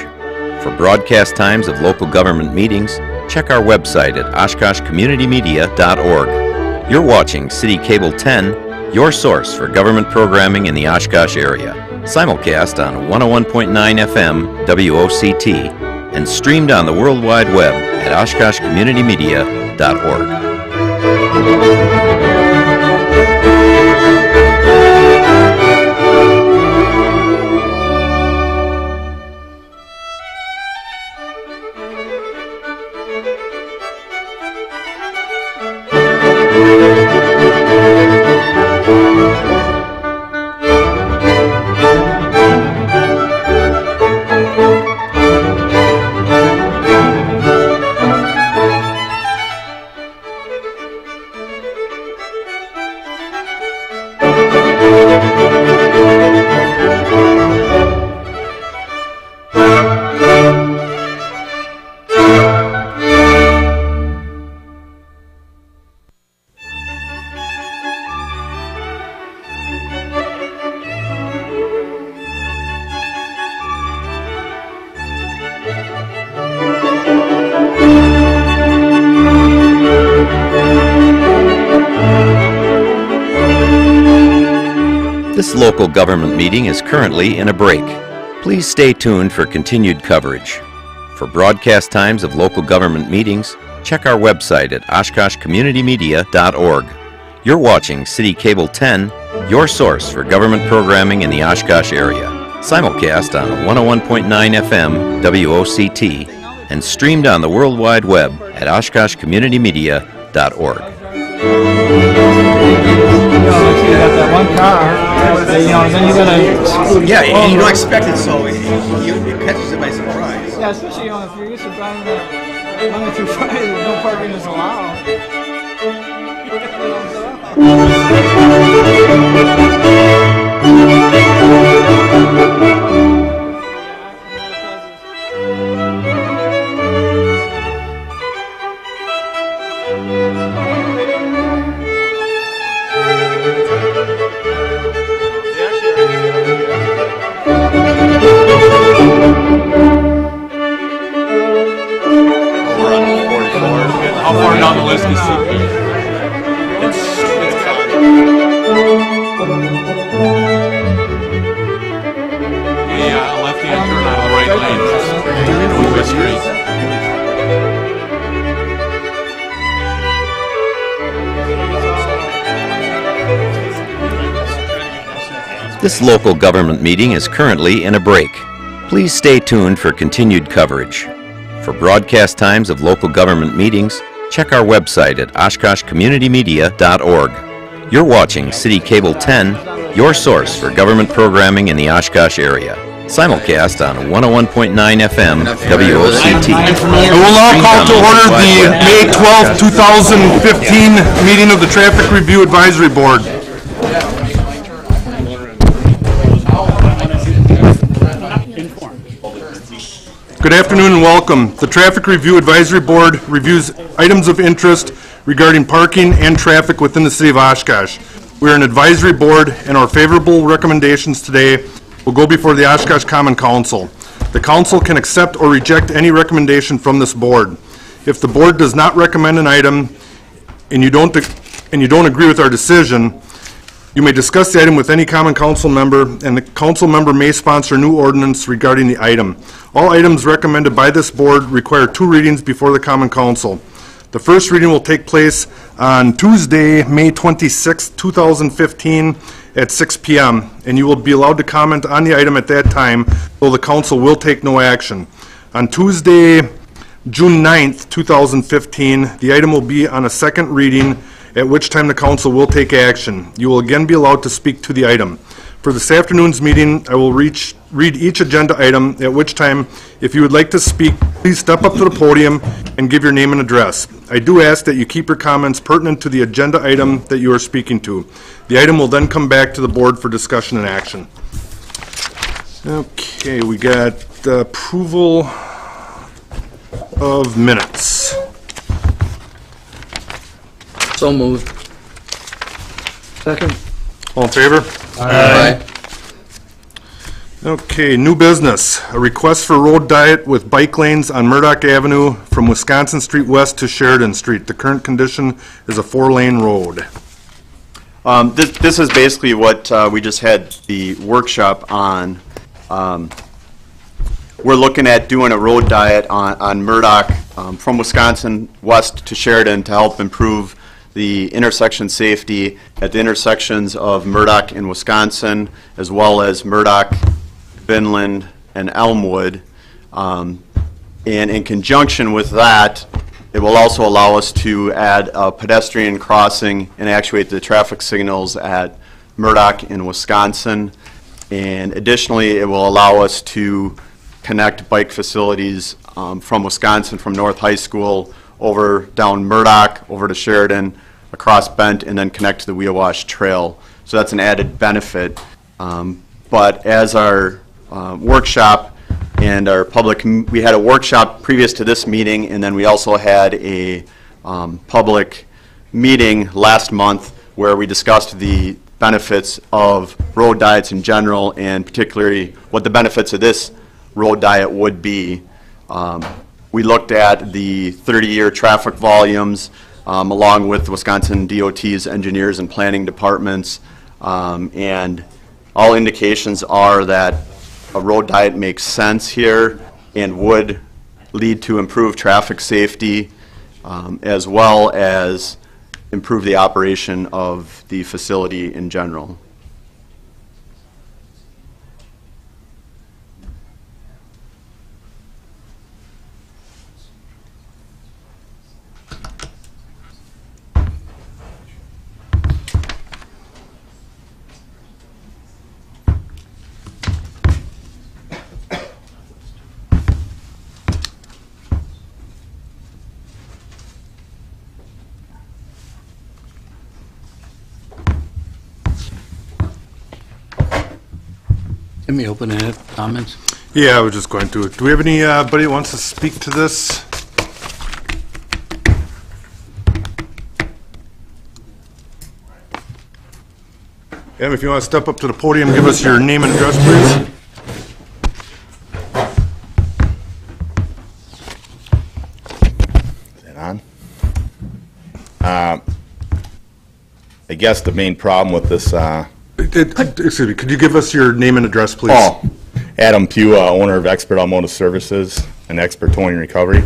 For broadcast times of local government meetings, check our website at oshkoshcommunitymedia.org. You're watching City Cable 10, your source for government programming in the Oshkosh area. Simulcast on 101.9 FM WOCT and streamed on the World Wide Web at oshkoshcommunitymedia.org. This local government meeting is currently in a break. Please stay tuned for continued coverage. For broadcast times of local government meetings, check our website at oshkoshcommunitymedia.org. You're watching City Cable 10, your source for government programming in the Oshkosh area. Simulcast on 101.9 FM WOCT and streamed on the World Wide Web at oshkoshcommunitymedia.org. got that one car, you know, and then you gotta. Yeah, and you don't expect it, so it catches it by surprise. Yeah, especially, you know, if you're used to driving that Monday through Friday, no parking is allowed. How far down the list is CP? It's a left-hand turn on the right lane. Going West Street. This local government meeting is currently in a break. Please stay tuned for continued coverage. For broadcast times of local government meetings, check our website at oshkoshcommunitymedia.org. You're watching City Cable 10, your source for government programming in the Oshkosh area. Simulcast on 101.9 FM WOCT. I will now call to order the May 12, 2015 meeting of the Traffic Review Advisory Board. Good afternoon and welcome. The Traffic Review Advisory Board reviews items of interest regarding parking and traffic within the city of Oshkosh. We are an advisory board, and our favorable recommendations today will go before the Oshkosh Common Council. The council can accept or reject any recommendation from this board. If the board does not recommend an item and you don't agree with our decision, you may discuss the item with any common council member, and the council member may sponsor a new ordinance regarding the item. All items recommended by this board require 2 readings before the common council. The first reading will take place on Tuesday, May 26, 2015 at 6 p.m., and you will be allowed to comment on the item at that time, though the council will take no action. On Tuesday, June 9th, 2015, the item will be on a second reading, at which time the council will take action. You will again be allowed to speak to the item. For this afternoon's meeting, I will read each agenda item, at which time, if you would like to speak, please step up to the podium and give your name and address. I do ask that you keep your comments pertinent to the agenda item that you are speaking to. The item will then come back to the board for discussion and action. Okay, we got approval of minutes. So moved. Second. All in favor? Aye. Okay, new business. A request for road diet with bike lanes on Murdoch Avenue from Wisconsin Street West to Sheridan Street. The current condition is a 4-lane road. This is basically what we just had the workshop on. We're looking at doing a road diet on Murdoch from Wisconsin West to Sheridan to help improve the intersection safety at the intersections of Murdoch and Wisconsin, as well as Murdoch, Vinland, and Elmwood. And in conjunction with that, it will also allow us to add a pedestrian crossing and actuate the traffic signals at Murdoch and Wisconsin. And additionally, it will allow us to connect bike facilities from Wisconsin, from North High School, over down Murdoch, over to Sheridan, across Bent, and then connect to the Weewash Trail. So that's an added benefit. But as our workshop and our public, we had a workshop previous to this meeting, and then we also had a public meeting last month where we discussed the benefits of road diets in general, and particularly what the benefits of this road diet would be. We looked at the 30-year traffic volumes along with Wisconsin DOT's engineers and planning departments, and all indications are that a road diet makes sense here and would lead to improved traffic safety as well as improve the operation of the facility in general. Let me open it. Comments? Yeah, I was just going to. Do we have anybody that wants to speak to this? Em, if you want to step up to the podium, give us your name and address, please. Is that on? I guess the main problem with this... excuse me, could you give us your name and address, please? Oh, Adam Pugh, owner of Expert Automotive Services and Expert Towing and Recovery,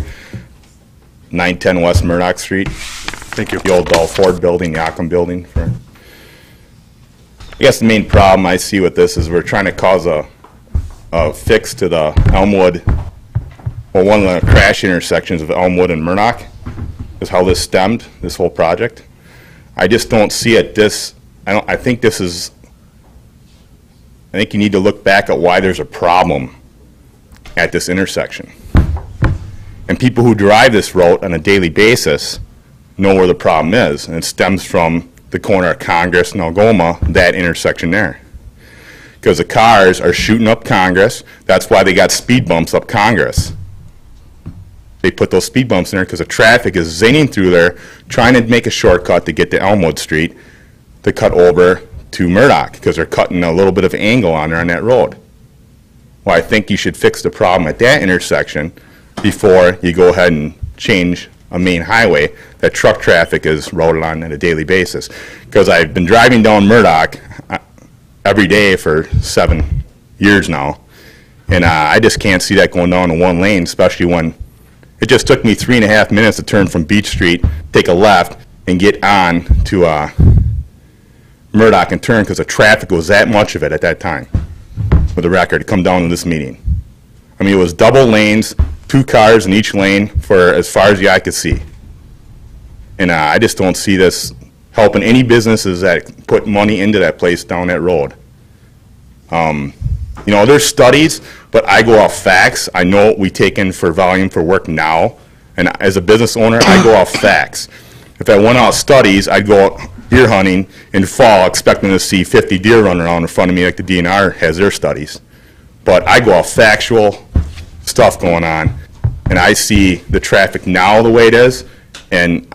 910 West Murdoch Street. Thank you. The old Bell Ford building, the Ockham building. I guess the main problem I see with this is we're trying to cause a fix to the Elmwood, well, one of the crash intersections of Elmwood and Murdoch is how this stemmed, this whole project. I just don't see it I think you need to look back at why there's a problem at this intersection. And people who drive this road on a daily basis know where the problem is, and it stems from the corner of Congress and Algoma, that intersection there. Because the cars are shooting up Congress, that's why they got speed bumps up Congress. They put those speed bumps in there because the traffic is zinging through there, trying to make a shortcut to get to Elmwood Street to cut over to Murdoch, because they're cutting a little bit of angle on there on that road. Well, I think you should fix the problem at that intersection before you go ahead and change a main highway that truck traffic is routed on a daily basis. Because I've been driving down Murdoch every day for 7 years now, and I just can't see that going down in one lane, especially when it just took me 3.5 minutes to turn from Beach Street, take a left, and get on to Murdoch and turn, because the traffic was that much of it at that time. For the record, to come down to this meeting. I mean, it was double lanes, 2 cars in each lane for as far as the eye could see. And I just don't see this helping any businesses that put money into that place down that road. You know, there's studies, but I go off facts. I know what we take in for volume for work now, and as a business owner, I go off facts. If I went off studies, I'd go out deer hunting in fall expecting to see 50 deer run around in front of me like the DNR has their studies. But I go off factual stuff going on, and I see the traffic now the way it is, and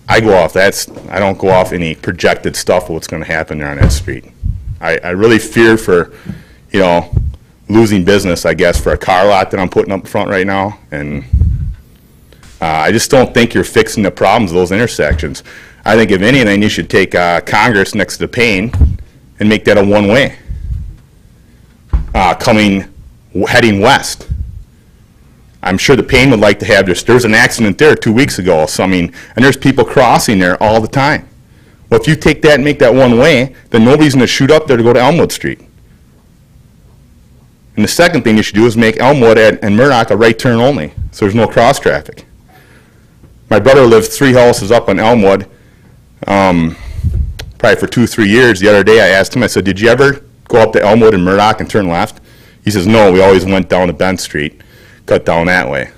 I go off I don't go off any projected stuff of what's going to happen there on that street. I really fear for, you know, losing business, I guess, for a car lot that I'm putting up front right now, and I just don't think you're fixing the problems of those intersections. I think if anything, you should take Congress next to Payne and make that a one-way, heading west. I'm sure the Payne would like to have this. There was an accident there 2 weeks ago, so I mean, and there's people crossing there all the time. Well, if you take that and make that one way, then nobody's going to shoot up there to go to Elmwood Street. And the second thing you should do is make Elmwood and Murdoch a right turn only, so there's no cross traffic. My brother lives 3 houses up on Elmwood, probably for 2-3 years. The other day I asked him, I said, did you ever go up to Elmwood and Murdoch and turn left? He says, no, we always went down to Bent Street, cut down that way.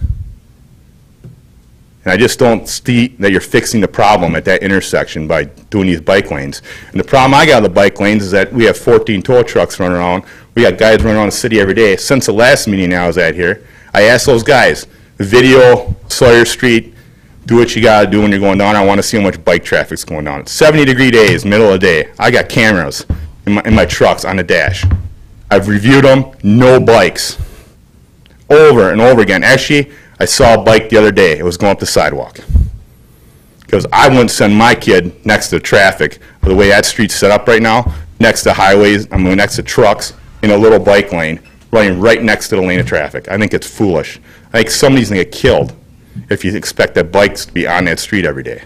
And I just don't see that you're fixing the problem at that intersection by doing these bike lanes. And the problem I got with the bike lanes is that we have 14 tow trucks running around. We got guys running around the city every day. Since the last meeting I was at here, I asked those guys, video Sawyer Street, do what you got to do when you're going down. I want to see how much bike traffic's going down. It's 70-degree days, middle of the day. I got cameras in my trucks on the dash. I've reviewed them, no bikes. Over and over again. Actually, I saw a bike the other day. It was going up the sidewalk. Because I wouldn't send my kid next to traffic, the way that street's set up right now, next to highways, I mean next to trucks, in a little bike lane, running right next to the lane of traffic. I think it's foolish. I think somebody's going to get killed if you expect that bikes to be on that street every day.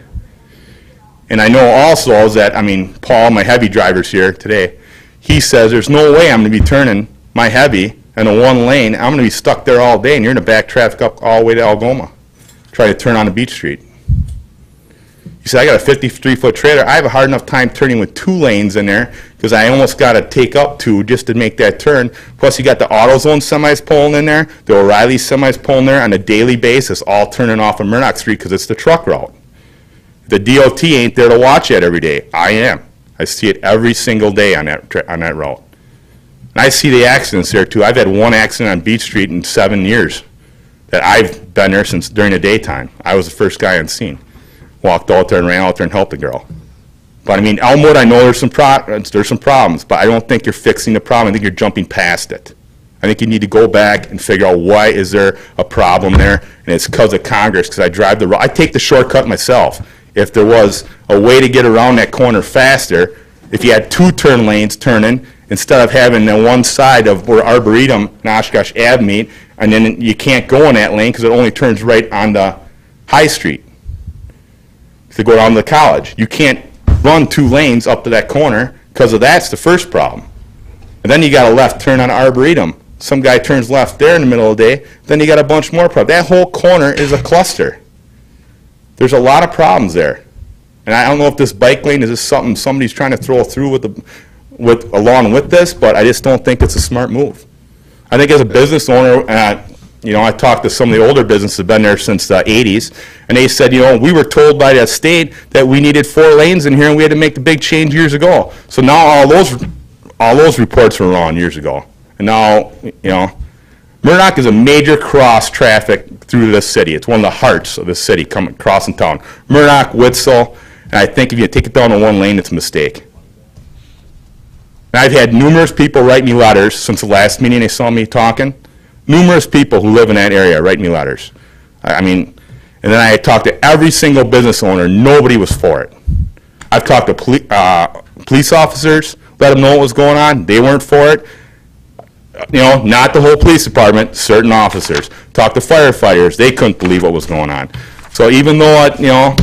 And I know also that, I mean, Paul, my heavy driver's here today, he says there's no way I'm going to be turning my heavy in a one lane. I'm going to be stuck there all day, and you're going to back traffic up all the way to Algoma, try to turn on a Beach Street. He said, I got a 53-foot trailer. I have a hard enough time turning with 2 lanes in there because I almost got to take up 2 just to make that turn. Plus, you got the AutoZone semis pulling in there, the O'Reilly semis pulling there on a daily basis, all turning off of Murdoch Street because it's the truck route. The DOT ain't there to watch it every day. I am. I see it every single day on that route. And I see the accidents there too. I've had one accident on Beach Street in 7 years that I've been there since during the daytime. I was the first guy on scene. Walked out there and ran out there and helped the girl. But I mean, Elmwood, I know there's some problems, but I don't think you're fixing the problem. I think you're jumping past it. I think you need to go back and figure out why is there a problem there, and it's because of Congress, because I drive the road. I take the shortcut myself. If there was a way to get around that corner faster, if you had 2 turn lanes turning, instead of having the one side of where Arboretum and Oshkosh Ave meet, and then you can't go in that lane because it only turns right on the High Street to go down to the college. You can't run 2 lanes up to that corner because of that's the first problem. And then you got a left turn on Arboretum. Some guy turns left there in the middle of the day, then you got a bunch more problems. That whole corner is a cluster. There's a lot of problems there. And I don't know if this bike lane is just something somebody's trying to throw through along with this, but I just don't think it's a smart move. I think as a business owner, you know, I talked to some of the older businesses that have been there since the 80s, and they said, you know, we were told by the state that we needed 4 lanes in here, and we had to make the big change years ago. So now all those reports were wrong years ago. And now, you know, Murdoch is a major cross traffic through this city. It's one of the hearts of the city coming crossing town. Murdoch, Witzel, and I think if you take it down to 1 lane, it's a mistake. And I've had numerous people write me letters since the last meeting they saw me talking. Numerous people who live in that area write me letters. I mean, and then I talked to every single business owner. Nobody was for it. I've talked to police officers, let them know what was going on. They weren't for it. You know, not the whole police department, certain officers. Talked to firefighters. They couldn't believe what was going on. So even though, you know,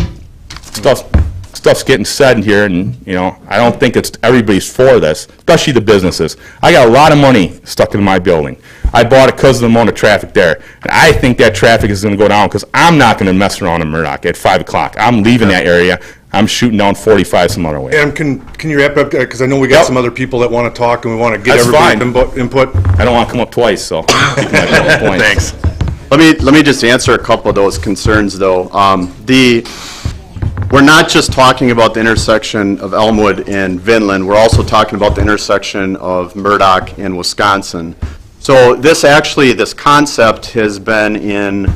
stuff's getting said in here, and, you know, I don't think it's everybody's for this, especially the businesses. I got a lot of money stuck in my building. I bought it because of the amount of traffic there. And I think that traffic is going to go down because I'm not going to mess around in Murdoch at 5 o'clock. I'm leaving that area. I'm shooting down 45 some other way. Adam, can you wrap up, because I know we got some other people that want to talk and we want to get everybody's input. I don't want to come up twice, so. Thanks. Let me just answer a couple of those concerns, though. We're not just talking about the intersection of Elmwood and Vinland. We're also talking about the intersection of Murdoch and Wisconsin. So this concept has been in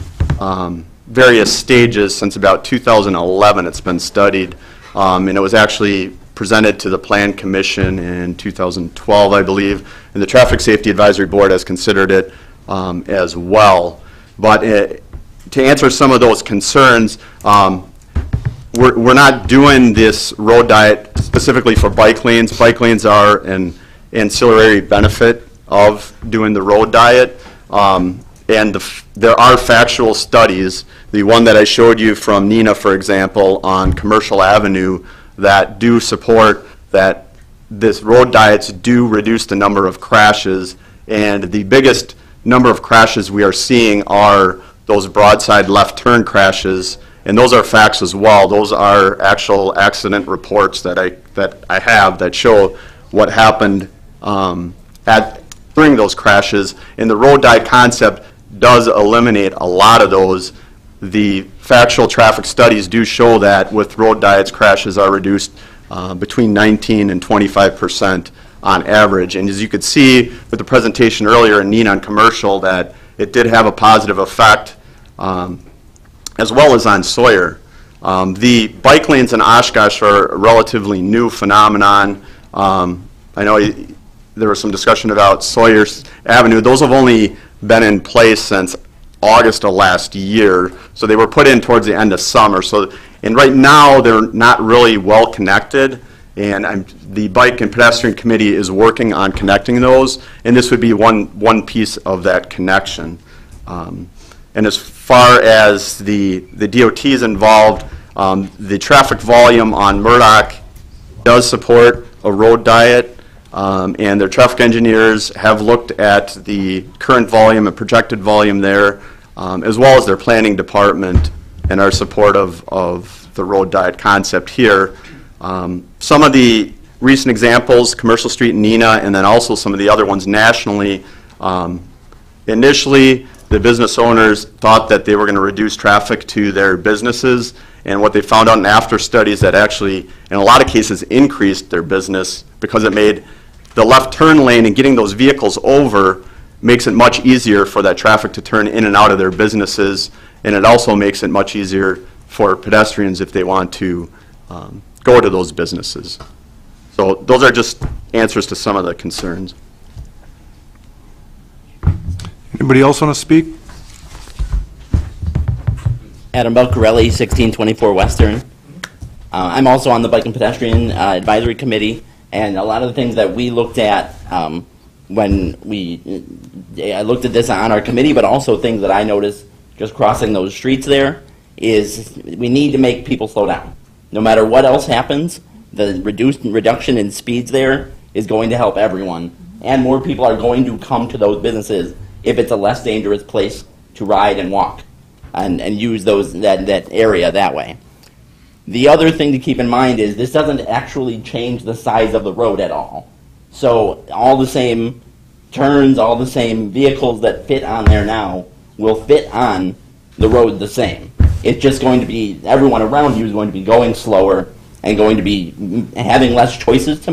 various stages since about 2011. It's been studied, and it was actually presented to the Plan Commission in 2012, I believe, and the Traffic Safety Advisory Board has considered it as well. But to answer some of those concerns, we're not doing this road diet specifically for bike lanes. Bike lanes are an ancillary benefit of doing the road diet. And there are factual studies, the one that I showed you from Neenah, for example, on Commercial Avenue, that do support that this road diets do reduce the number of crashes. And the biggest number of crashes we are seeing are those broadside left turn crashes. And those are facts as well. Those are actual accident reports that I have that show what happened during those crashes. And the road diet concept does eliminate a lot of those. The factual traffic studies do show that with road diets, crashes are reduced between 19 and 25% on average. And as you could see with the presentation earlier in Neenah on Commercial, that it did have a positive effect as well as on Sawyer. The bike lanes in Oshkosh are a relatively new phenomenon. I know there was some discussion about Sawyer's Avenue. Those have only been in place since August of last year, so they were put in towards the end of summer. And right now they're not really well connected, and the Bike and Pedestrian Committee is working on connecting those, and this would be one piece of that connection. And as far as the DOTs involved, the traffic volume on Murdoch does support a road diet. And their traffic engineers have looked at the current volume and projected volume there, as well as their planning department, and are supportive of the road diet concept here. Some of the recent examples, Commercial Street and Neenah, and then also some of the other ones nationally, initially the business owners thought that they were going to reduce traffic to their businesses, and what they found out in after studies that actually, in a lot of cases, increased their business because it made the left turn lane and getting those vehicles over makes it much easier for that traffic to turn in and out of their businesses, and it also makes it much easier for pedestrians if they want to go to those businesses. So those are just answers to some of the concerns. Anybody else want to speak? Adam Belcarelli, 1624 Western. I'm also on the Bike and Pedestrian Advisory Committee, and a lot of the things that we looked at when I looked at this on our committee, but also things that I noticed just crossing those streets there, is we need to make people slow down. No matter what else happens, the reduction in speeds there is going to help everyone, and more people are going to come to those businesses if it's a less dangerous place to ride and walk and use that area that way. The other thing to keep in mind is this doesn't actually change the size of the road at all. So all the same turns, all the same vehicles that fit on there now will fit on the road the same. It's just going to be, everyone around you is going to be going slower and going to be having less choices to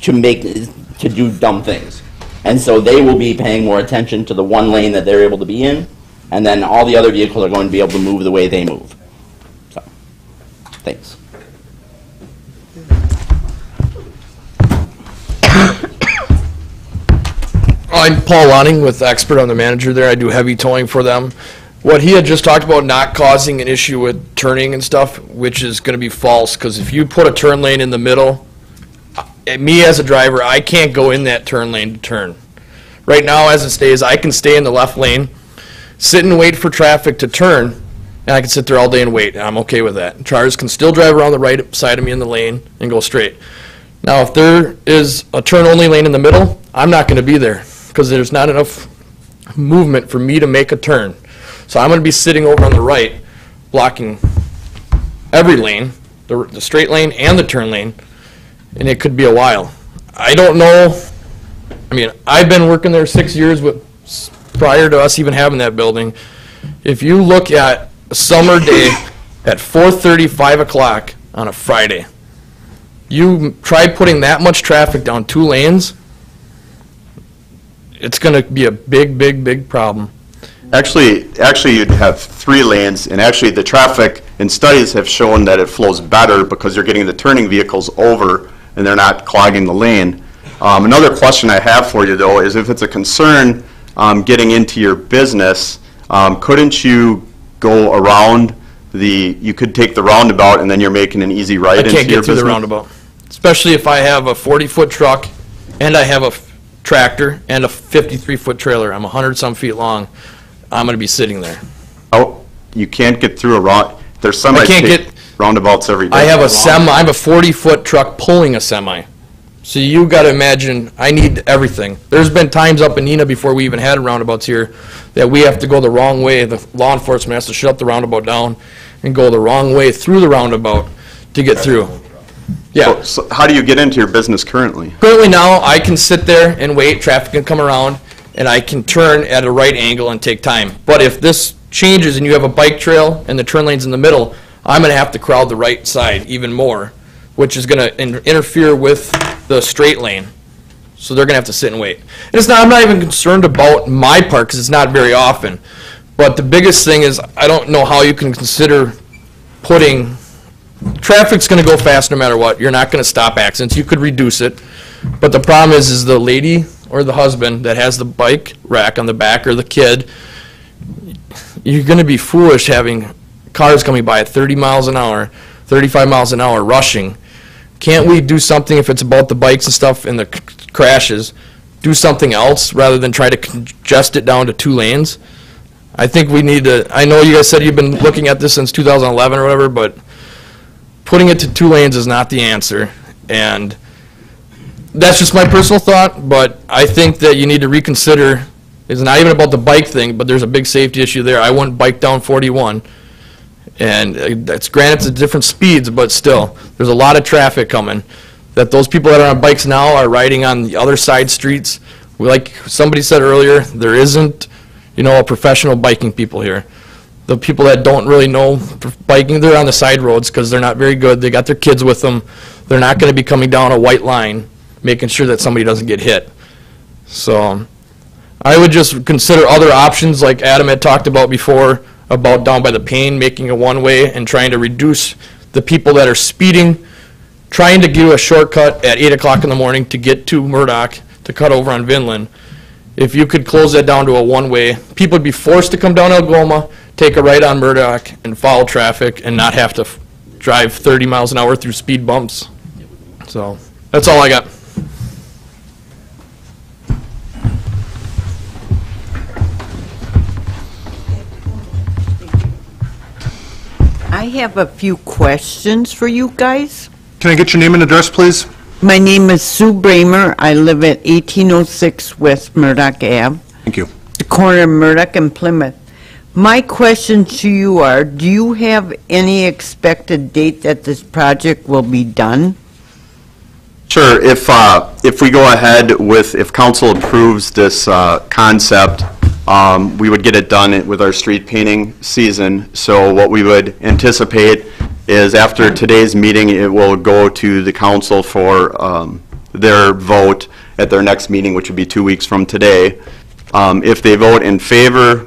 do dumb things. And so they will be paying more attention to the one lane that they're able to be in, and then all the other vehicles are going to be able to move the way they move. So, thanks. I'm Paul Lonning with Expert. I'm the manager there. I do heavy towing for them. What he had just talked about not causing an issue with turning and stuff, which is going to be false, because if you put a turn lane in the middle, me as a driver, I can't go in that turn lane to turn. Right now, as it stays, I can stay in the left lane, sit and wait for traffic to turn, and I can sit there all day and wait, and I'm okay with that. Cars can still drive around the right side of me in the lane and go straight. Now, if there is a turn-only lane in the middle, I'm not going to be there, because there's not enough movement for me to make a turn. So I'm going to be sitting over on the right, blocking every lane, the straight lane and the turn lane, and it could be a while. I don't know. I mean, I've been working there 6 years prior to us even having that building. If you look at a summer day at 4:30, 5 o'clock on a Friday, you try putting that much traffic down 2 lanes, it's going to be a big, big, big problem. Actually, you'd have 3 lanes, and actually the traffic and studies have shown that it flows better because you're getting the turning vehicles over and they're not clogging the lane. Another question I have for you, though, is if it's a concern getting into your business, couldn't you go around you could take the roundabout and then you're making an easy ride into your business? I can't get through the roundabout, especially if I have a 40-foot truck and I have a tractor and a 53-foot trailer. I'm 100-some feet long. I'm going to be sitting there. Oh, you can't get through a round. There's some I can't get roundabouts every day. I have a semi. I'm a 40-foot truck pulling a semi. So you got to imagine, I need everything. There's been times up in Neenah before we even had roundabouts here that we have to go the wrong way. The law enforcement has to shut the roundabout down and go the wrong way through the roundabout to get through. Yeah. So how do you get into your business currently? Currently now, I can sit there and wait. Traffic can come around, and I can turn at a right angle and take time. But if this changes and you have a bike trail and the turn lane's in the middle, I'm going to have to crowd the right side even more, which is going to interfere with the straight lane. So they're going to have to sit and wait. And it's not, I'm not even concerned about my part because it's not very often. But the biggest thing is I don't know how you can consider putting, traffic's going to go fast no matter what. You're not going to stop accidents. You could reduce it. But the problem is the lady or the husband that has the bike rack on the back or the kid, you're going to be foolish having cars coming by at 30 miles an hour, 35 miles an hour rushing. Can't we do something if it's about the bikes and stuff and the crashes, do something else rather than try to congest it down to 2 lanes? I think we need to, I know you guys said you've been looking at this since 2011 or whatever, but putting it to 2 lanes is not the answer. And that's just my personal thought, but I think that you need to reconsider. It's not even about the bike thing, but there's a big safety issue there. I wouldn't bike down 41. And it's granted it's at different speeds, but still, there's a lot of traffic coming. That those people that are on bikes now are riding on the other side streets. Like somebody said earlier, there isn't, a professional biking people here. The people that don't really know biking, they're on the side roads because they're not very good. They got their kids with them. They're not going to be coming down a white line making sure that somebody doesn't get hit. So I would just consider other options like Adam had talked about before, about down by the Payne, making a one-way and trying to reduce the people that are speeding, trying to do a shortcut at 8 o'clock in the morning to get to Murdoch to cut over on Vinland. If you could close that down to a one-way, people would be forced to come down Algoma, take a right on Murdoch, and follow traffic and not have to drive 30 miles an hour through speed bumps. So that's all I got. I have a few questions for you guys. Can I get your name and address, please? My name is Sue Bramer. I live at 1806 West Murdoch Ave. Thank you. The corner of Murdoch and Plymouth. My question to you are, do you have any expected date that this project will be done? Sure. If we go ahead with, if council approves this concept, we would get it done with our street painting season. So what we would anticipate is after today's meeting, it will go to the council for their vote at their next meeting, which would be 2 weeks from today. If they vote in favor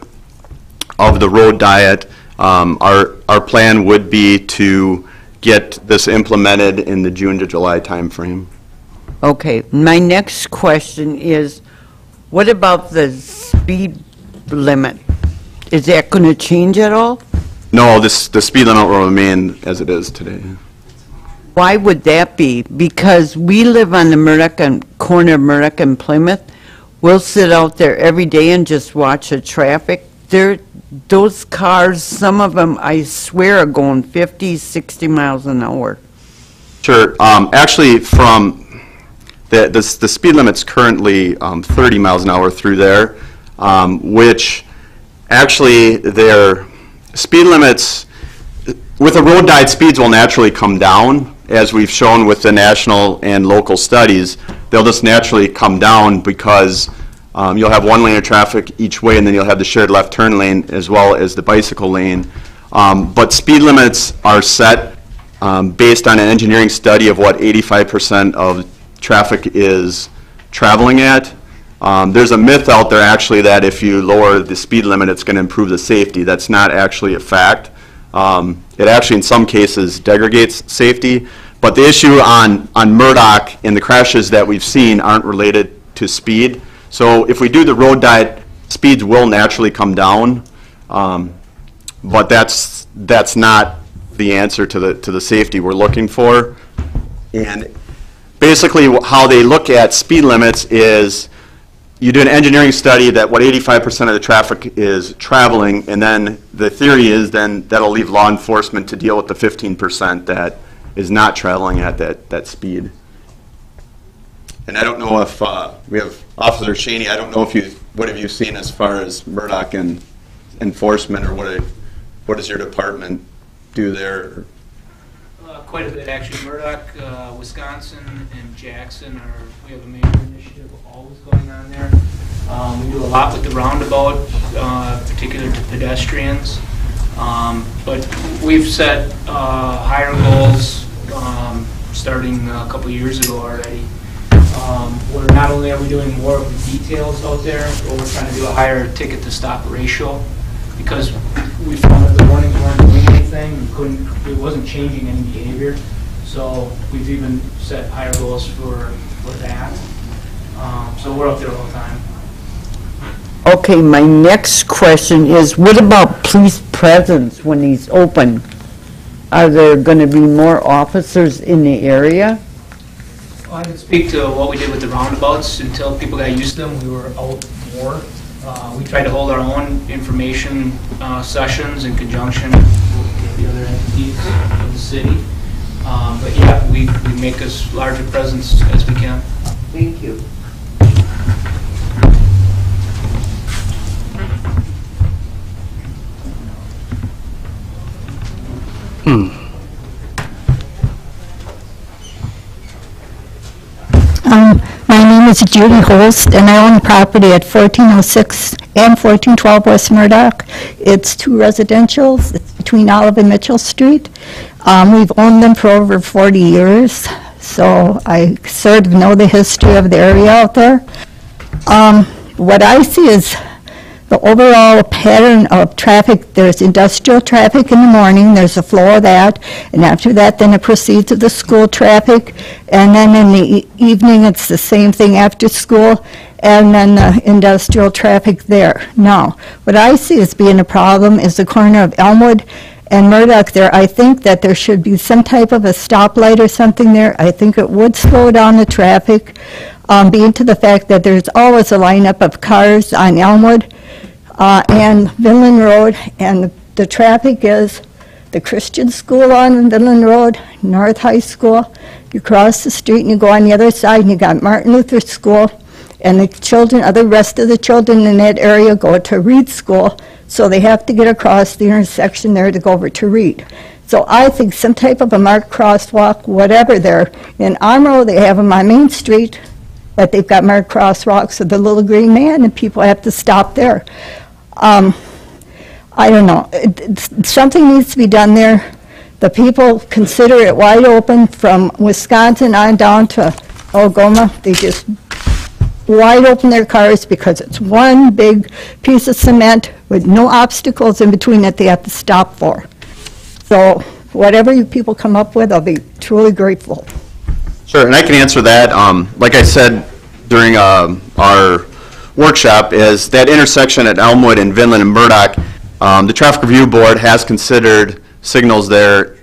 of the road diet, our plan would be to get this implemented in the June to July timeframe. Okay, my next question is, what about the speed limit? Is that going to change at all? No, the speed limit will remain as it is today. Why would that be? Because we live on the Murdoch and corner of Murdoch and Plymouth. We'll sit out there every day and just watch the traffic. Those cars, some of them, I swear, are going 50, 60 miles an hour. Sure. Actually, from the speed limit's currently 30 miles an hour through there, which actually their speed limits, with the road diet, speeds will naturally come down, as we've shown with the national and local studies. They'll just naturally come down because you'll have one lane of traffic each way, and then you'll have the shared left turn lane as well as the bicycle lane. But speed limits are set based on an engineering study of what 85% of traffic is traveling at. There's a myth out there actually that if you lower the speed limit, it's going to improve the safety. That's not actually a fact. It actually in some cases degrades safety. But the issue on Murdoch and the crashes that we've seen aren't related to speed. So if we do the road diet, speeds will naturally come down. But that's not the answer to the safety we're looking for. And basically how they look at speed limits is you do an engineering study that what 85% of the traffic is traveling, and then the theory is then that'll leave law enforcement to deal with the 15% that is not traveling at that speed. And I don't know if we have Officer Shaney. I don't know if what have you seen as far as Murdoch and enforcement, or what does your department do there? Quite a bit, actually. Murdoch, Wisconsin, and Jackson we have a major initiative always going on there. We do a lot with the roundabout, particular to pedestrians. But we've set higher goals starting a couple years ago already. Where not only are we doing more of the details out there, but we're trying to do a higher ticket to stop ratio, because we found that the warnings weren't doing anything. It wasn't changing any behavior. So we've even set higher goals for that. So we're up there all the time. Okay, my next question is, what about police presence when he's open? Are there going to be more officers in the area? Well, I can speak to what we did with the roundabouts. Until people got used to them, we were out more. We tried to hold our own information sessions in conjunction with the other entities of the city. But yeah, we make as large a presence as we can. Thank you. My name is Judy Holst, and I own property at 1406 and 1412 West Murdoch. It's two residentials. It's between Olive and Mitchell Street. We've owned them for over 40 years. so I sort of know the history of the area out there. What I see is the overall pattern of traffic. There's industrial traffic in the morning, there's a flow of that, and after that then it proceeds to the school traffic, and then in the evening it's the same thing after school, and then the industrial traffic there. Now, what I see as being a problem is the corner of Elmwood and Murdoch there. I think that there should be some type of a stoplight or something there. I think it would slow down the traffic, being to the fact that there's always a lineup of cars on Elmwood and Vinland Road, and the traffic is the Christian school on Vinland Road, North High School. You cross the street and you go on the other side and you got Martin Luther School, and the children, the rest of the children in that area go to Reed School, so they have to get across the intersection there to go over to Reed. So I think some type of a marked crosswalk, whatever there. In Amro, they have them on Main Street, but they've got marked crosswalks with the little green man, and people have to stop there. I don't know. Something needs to be done there. The people consider it wide open from Wisconsin on down to Algoma. They just wide open their cars because it's one big piece of cement with no obstacles in between that they have to stop for. So whatever you people come up with, I'll be truly grateful. Sure, and I can answer that. Like I said during our workshop, is that intersection at Elmwood and Vinland and Murdoch, the Traffic Review Board has considered signals there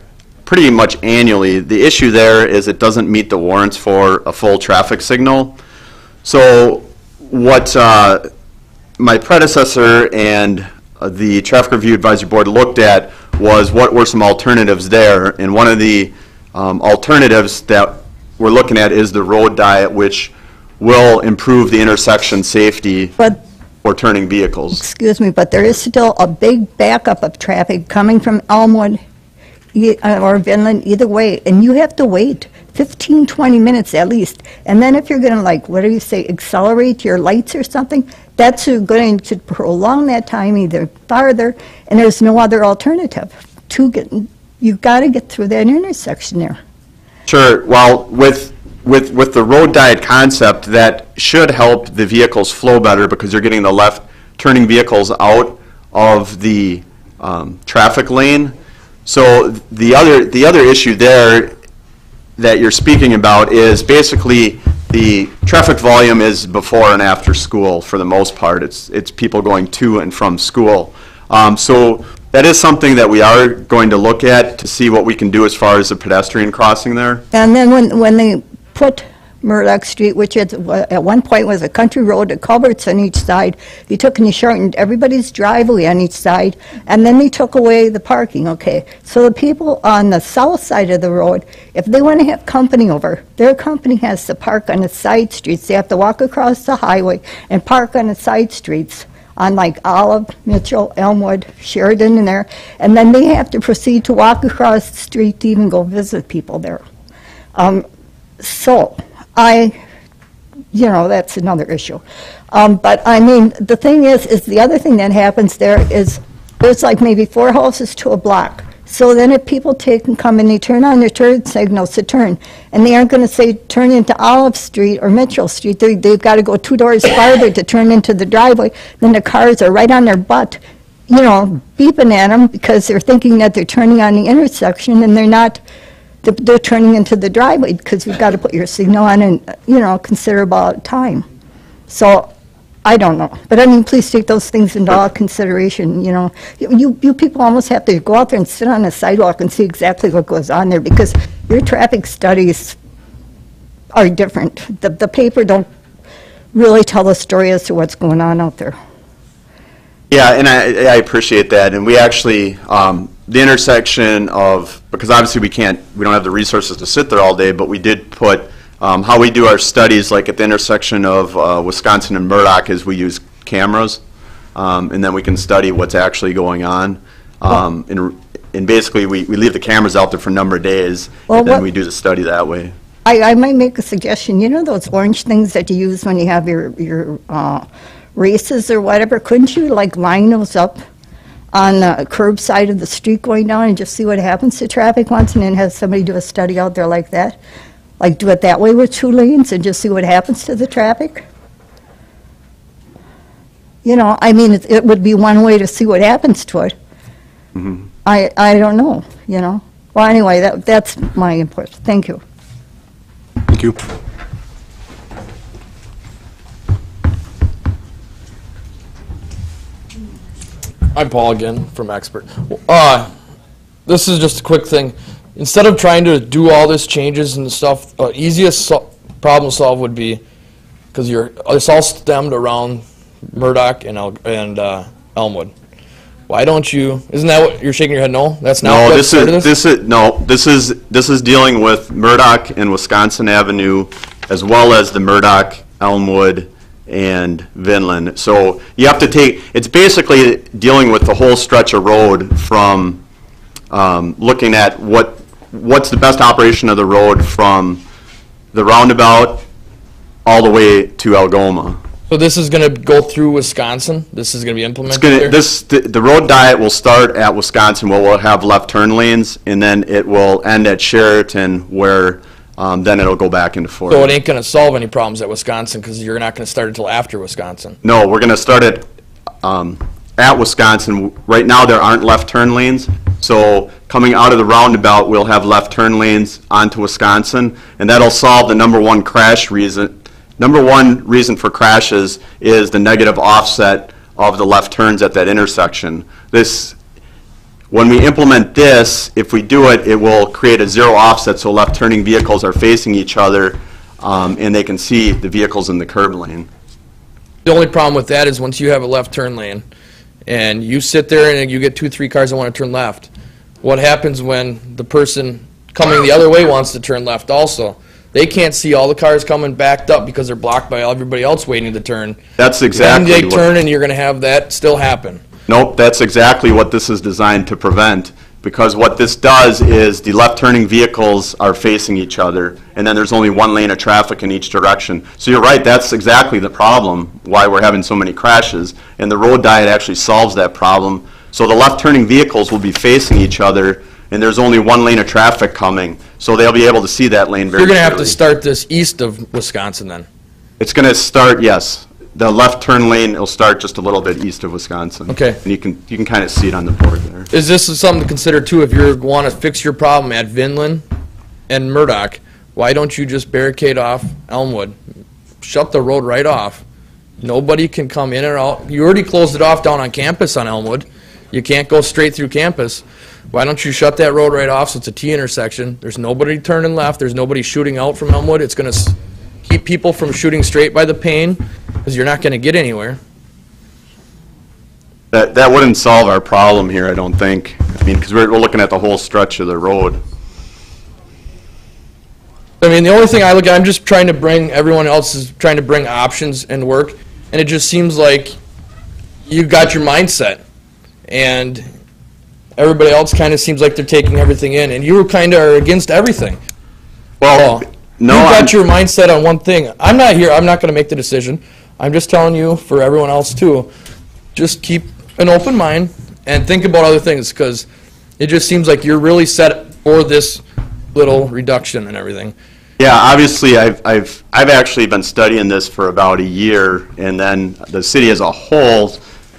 pretty much annually. The issue there is it doesn't meet the warrants for a full traffic signal. So what my predecessor and the Traffic Review Advisory Board looked at was what were some alternatives there, and one of the alternatives that we're looking at is the road diet, which will improve the intersection safety for turning vehicles. Excuse me, but there is still a big backup of traffic coming from Elmwood or Vinland, either way, and you have to wait 15, 20 minutes at least. And then if you're going to, like, what do you say, accelerate your lights or something, that's going to prolong that time either farther, and there's no other alternative. You've got to get through that intersection there. Sure. Well, with the road diet concept, that should help the vehicles flow better because you're getting the left turning vehicles out of the traffic lane. So the other issue there that you're speaking about is basically the traffic volume is before and after school for the most part. It's people going to and from school. So that is something that we are going to look at to see what we can do as far as the pedestrian crossing there. And then when they put Murdoch Street, which at one point was a country road, the culverts on each side, they took and they shortened everybody's driveway on each side, and then they took away the parking, okay? So the people on the south side of the road, if they want to have company over, their company has to park on the side streets. They have to walk across the highway and park on the side streets on like Olive, Mitchell, Elmwood, Sheridan and there, and then they have to proceed to walk across the street to even go visit people there. So that's another issue. But I mean, the thing is the other thing that happens there is there's like maybe 4 houses to a block. So then if people take and come and they turn on their turn signals to turn, and they aren't going to say turn into Olive Street or Mitchell Street, they've got to go 2 doors farther to turn into the driveway, then the cars are right on their butt, beeping at them because they're thinking that they're turning on the intersection and they're not. They're turning into the driveway because you've got to put your signal on in, considerable time. So, I don't know. But I mean, please take those things into all consideration, You people almost have to go out there and sit on a sidewalk and see exactly what goes on there because your traffic studies are different. The paper don't really tell the story as to what's going on out there. Yeah, and I appreciate that. And we actually, the intersection of, because obviously we don't have the resources to sit there all day, but we did put how we do our studies, like at the intersection of Wisconsin and Murdoch, is we use cameras, and then we can study what's actually going on. And basically we leave the cameras out there for a number of days, and then we do the study that way. I might make a suggestion. Those orange things that you use when you have your races or whatever, couldn't you like line those up on the curb side of the street going down and just see what happens to traffic once and then have somebody do a study out there like that? Like do it that way with 2 lanes and just see what happens to the traffic? You know, I mean, it would be one way to see what happens to it. Mm-hmm. I don't know, you know. Well, anyway, that's my input. Thank you. Thank you. I'm Paul again from Expert. This is just a quick thing. Instead of trying to do all this changes and stuff, easiest problem to solve would be, because it's all stemmed around Murdoch and Elmwood. Why don't you? Isn't that what you're shaking your head? No, that's not. No, this is dealing with Murdoch and Wisconsin Avenue, as well as the Murdoch, Elmwood, and Vinland. So you have to take. It's basically dealing with the whole stretch of road from looking at what's the best operation of the road from the roundabout all the way to Algoma. So this is going to go through Wisconsin? This is going to be implemented there? The road diet will start at Wisconsin, where we'll have left turn lanes, and then it will end at Sheraton, where then it'll go back into Fort. So it ain't going to solve any problems at Wisconsin, because you're not going to start until after Wisconsin. No, we're going to start it at Wisconsin. Right now there aren't left turn lanes, so coming out of the roundabout we'll have left turn lanes onto Wisconsin, and that'll solve the number one reason for crashes is the negative offset of the left turns at that intersection. When we implement this, if we do it, it will create a zero offset, so left turning vehicles are facing each other and they can see the vehicles in the curb lane. The only problem with that is once you have a left turn lane and you sit there and you get 2-3 cars that want to turn left, what happens when the person coming the other way wants to turn left also? They can't see all the cars coming backed up because they're blocked by everybody else waiting to turn. That's exactly then they turn and you're going to have that still happen. Nope, that's exactly what this is designed to prevent, because what this does is the left turning vehicles are facing each other, and then there's only one lane of traffic in each direction. So you're right, that's exactly the problem, why we're having so many crashes, and the road diet actually solves that problem. So the left turning vehicles will be facing each other, and there's only one lane of traffic coming, so they'll be able to see that lane very You're going to have clearly. to start this east of Wisconsin then. It's going to start, yes. The left turn lane will start just a little bit east of Wisconsin. Okay. And you can kind of see it on the board there. Is this something to consider too? If you want to fix your problem at Vinland and Murdoch, why don't you just barricade off Elmwood? Shut the road right off. Nobody can come in or out. You already closed it off down on campus on Elmwood. You can't go straight through campus. Why don't you shut that road right off so it's a T intersection? There's nobody turning left. There's nobody shooting out from Elmwood. It's going to keep people from shooting straight by the pane because you're not going to get anywhere. That wouldn't solve our problem here, I don't think. I mean, because we're looking at the whole stretch of the road. I mean, the only thing I look at, I'm just trying to bring, everyone else is trying to bring options and work, and it just seems like you've got your mindset, and everybody else kind of seems like they're taking everything in, and you kind of are against everything. Well, no, you've got your mindset on one thing. I'm not here, I'm not going to make the decision. I'm just telling you, for everyone else too, just keep an open mind and think about other things, because it just seems like you're really set for this little reduction and everything. Yeah, obviously, I've actually been studying this for about a year, and then the city as a whole,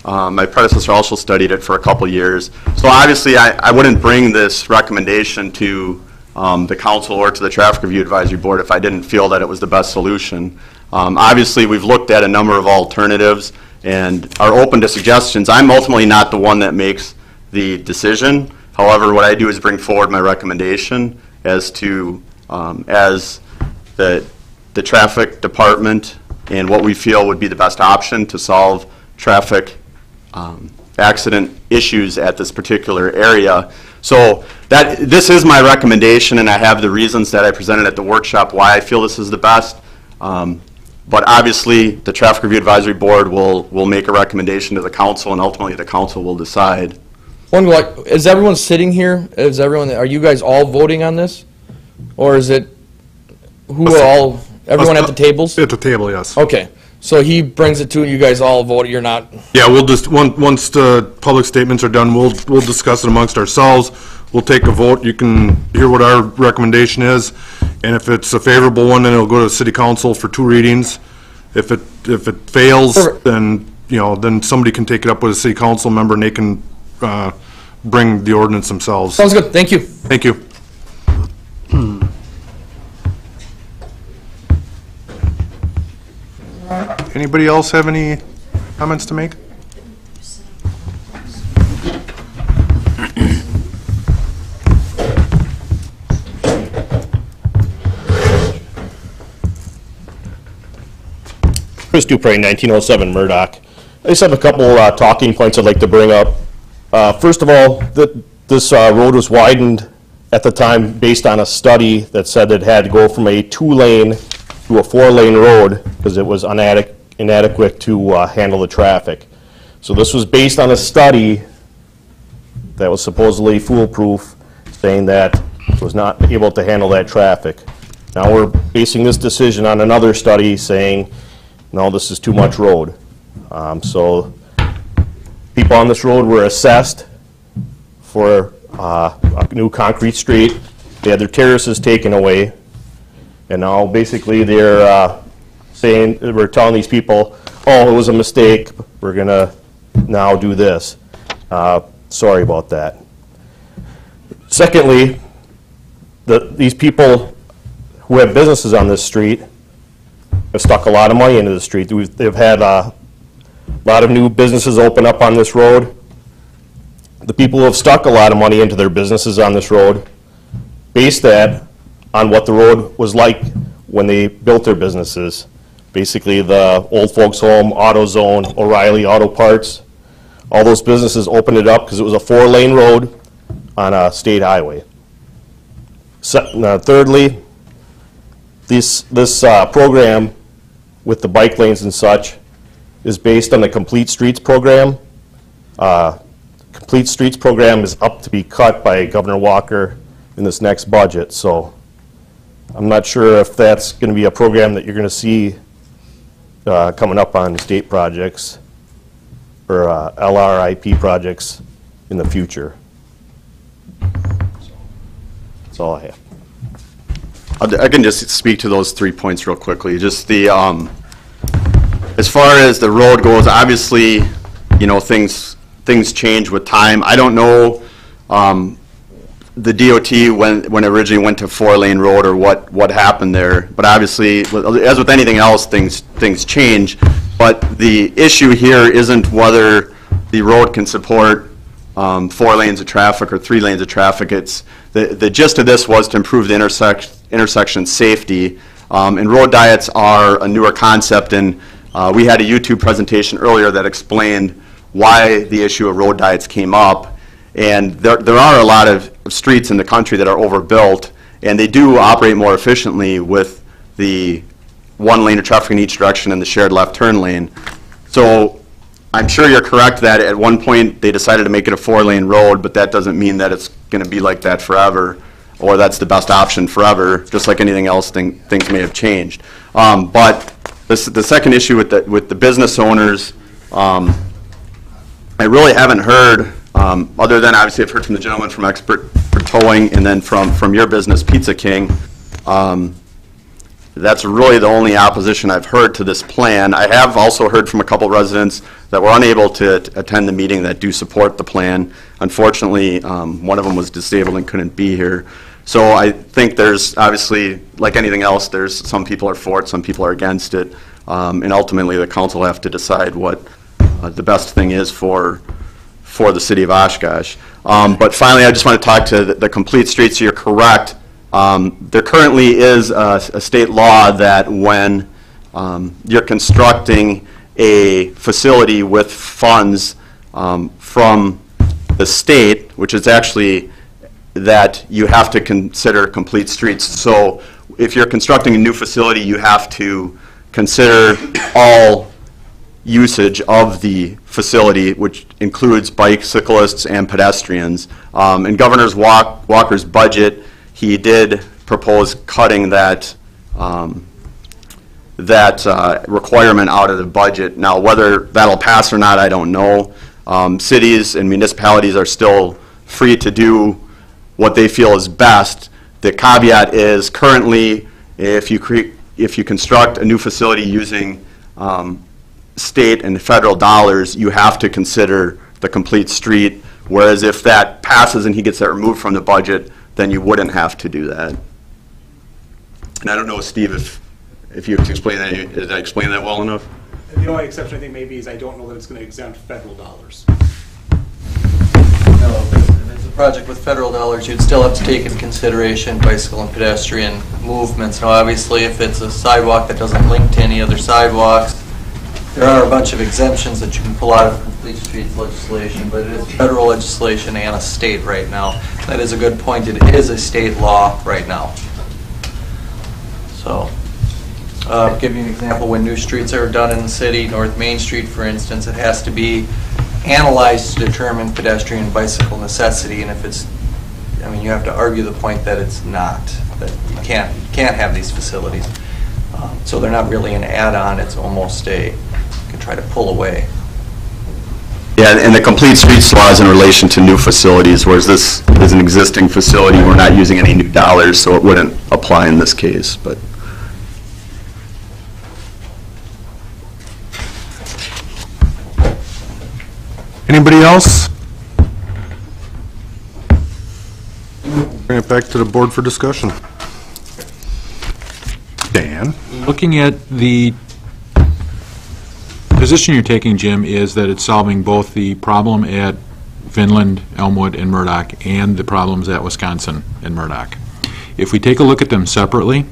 my predecessor also studied it for a couple years. So obviously, I wouldn't bring this recommendation to the council or to the Traffic Review Advisory Board if I didn't feel that it was the best solution. Obviously, we've looked at a number of alternatives and are open to suggestions. I'm ultimately not the one that makes the decision. However, what I do is bring forward my recommendation as to as the traffic department and what we feel would be the best option to solve traffic accident issues at this particular area. So this is my recommendation, and I have the reasons that I presented at the workshop why I feel this is the best. But obviously, the Traffic Review Advisory Board will make a recommendation to the council, and ultimately the council will decide. Is everyone sitting here? Are you guys all voting on this? Or is it everyone at the tables? At the table, yes. Okay, so he brings it to you guys all vote. You're not. Yeah, we'll just once the public statements are done, we'll discuss it amongst ourselves. We'll take a vote. You can hear what our recommendation is, And if it's a favorable one, then it'll go to the city council for 2 readings. If it fails, then, then somebody can take it up with a city council member and they can bring the ordinance themselves. Sounds good. Thank you. Thank you. Anybody else have any comments to make? Chris Dupre, 1907 Murdoch. I just have a couple talking points I'd like to bring up. First of all, this road was widened at the time based on a study that said it had to go from a 2-lane to a 4-lane road because it was inadequate to handle the traffic. So this was based on a study that was supposedly foolproof, saying that it was not able to handle that traffic. Now we're basing this decision on another study saying, no, this is too much road. So people on this road were assessed for a new concrete street. They had their terraces taken away. And now basically they're saying, we're telling these people, oh, it was a mistake. We're going to now do this. Sorry about that. Secondly, these people who have businesses on this street have stuck a lot of money into the street. They've had a lot of new businesses open up on this road. The people who have stuck a lot of money into their businesses on this road base that on what the road was like when they built their businesses. Basically the Old Folks Home, AutoZone, O'Reilly Auto Parts, all those businesses opened it up because it was a 4-lane road on a state highway. Thirdly, this program with the bike lanes and such is based on the Complete Streets program. Complete Streets program is up to be cut by Governor Walker in this next budget, so I'm not sure if that's going to be a program that you're going to see coming up on state projects or LRIP projects in the future. That's all I have. I can just speak to those 3 points real quickly. Just the, as far as the road goes, obviously, things change with time. I don't know the DOT when it originally went to 4-lane road or what happened there, but obviously, as with anything else, things change. But the issue here isn't whether the road can support 4 lanes of traffic or 3 lanes of traffic. It's the gist of this was to improve the intersection safety. And road diets are a newer concept, and we had a YouTube presentation earlier that explained why the issue of road diets came up. And there are a lot of streets in the country that are overbuilt, and they do operate more efficiently with the 1 lane of traffic in each direction and the shared left turn lane. So I'm sure you're correct that at one point they decided to make it a 4-lane road, but that doesn't mean that it's going to be like that forever, or that's the best option forever. Just like anything else, things may have changed. But the second issue with the business owners, I really haven't heard, other than obviously I've heard from the gentleman from Expert for Towing, and then from your business, Pizza King. That's really the only opposition I've heard to this plan. I have also heard from a couple residents that were unable to attend the meeting that do support the plan. Unfortunately, one of them was disabled and couldn't be here. So I think there's obviously, like anything else, there's some people are for it, some people are against it, and ultimately the council will have to decide what the best thing is for the city of Oshkosh. But finally, I just want to talk to the complete streets. So you're correct. There currently is a state law that when you're constructing a facility with funds from the state, which is actually that you have to consider complete streets. So if you're constructing a new facility, you have to consider all usage of the facility, which includes bicyclists and pedestrians. In Governor Walker's budget, he did propose cutting that requirement out of the budget. Now, whether that'll pass or not, I don't know. Cities and municipalities are still free to do what they feel is best The caveat is currently, if you construct a new facility using state and federal dollars, you have to consider the complete street, whereas if that passes and he gets that removed from the budget, then you wouldn't have to do that. And I don't know, Steve, if you explain that, did I explain that well enough? The only exception I think maybe is I don't know that it's going to exempt federal dollars. No, if it's a project with federal dollars, you'd still have to take into consideration bicycle and pedestrian movements. Now, obviously, if it's a sidewalk that doesn't link to any other sidewalks, there are a bunch of exemptions that you can pull out of complete streets legislation, but it is federal legislation and a state right now. That is a good point. It is a state law right now. So, give you an example. When new streets are done in the city, North Main Street, for instance, it has to be analyzed to determine pedestrian and bicycle necessity, and if it's, I mean, you have to argue the point that it's not, that you can't have these facilities. So they're not really an add-on, it's almost a, you can try to pull away. Yeah, and the complete streets law is in relation to new facilities, whereas this is an existing facility. We're not using any new dollars, so it wouldn't apply in this case. But Anybody else? Bring it back to the board for discussion. Dan? Looking at the position you're taking, Jim, is that it's solving both the problem at Vinland, Elmwood, and Murdoch, and the problems at Wisconsin and Murdoch. If we take a look at them separately,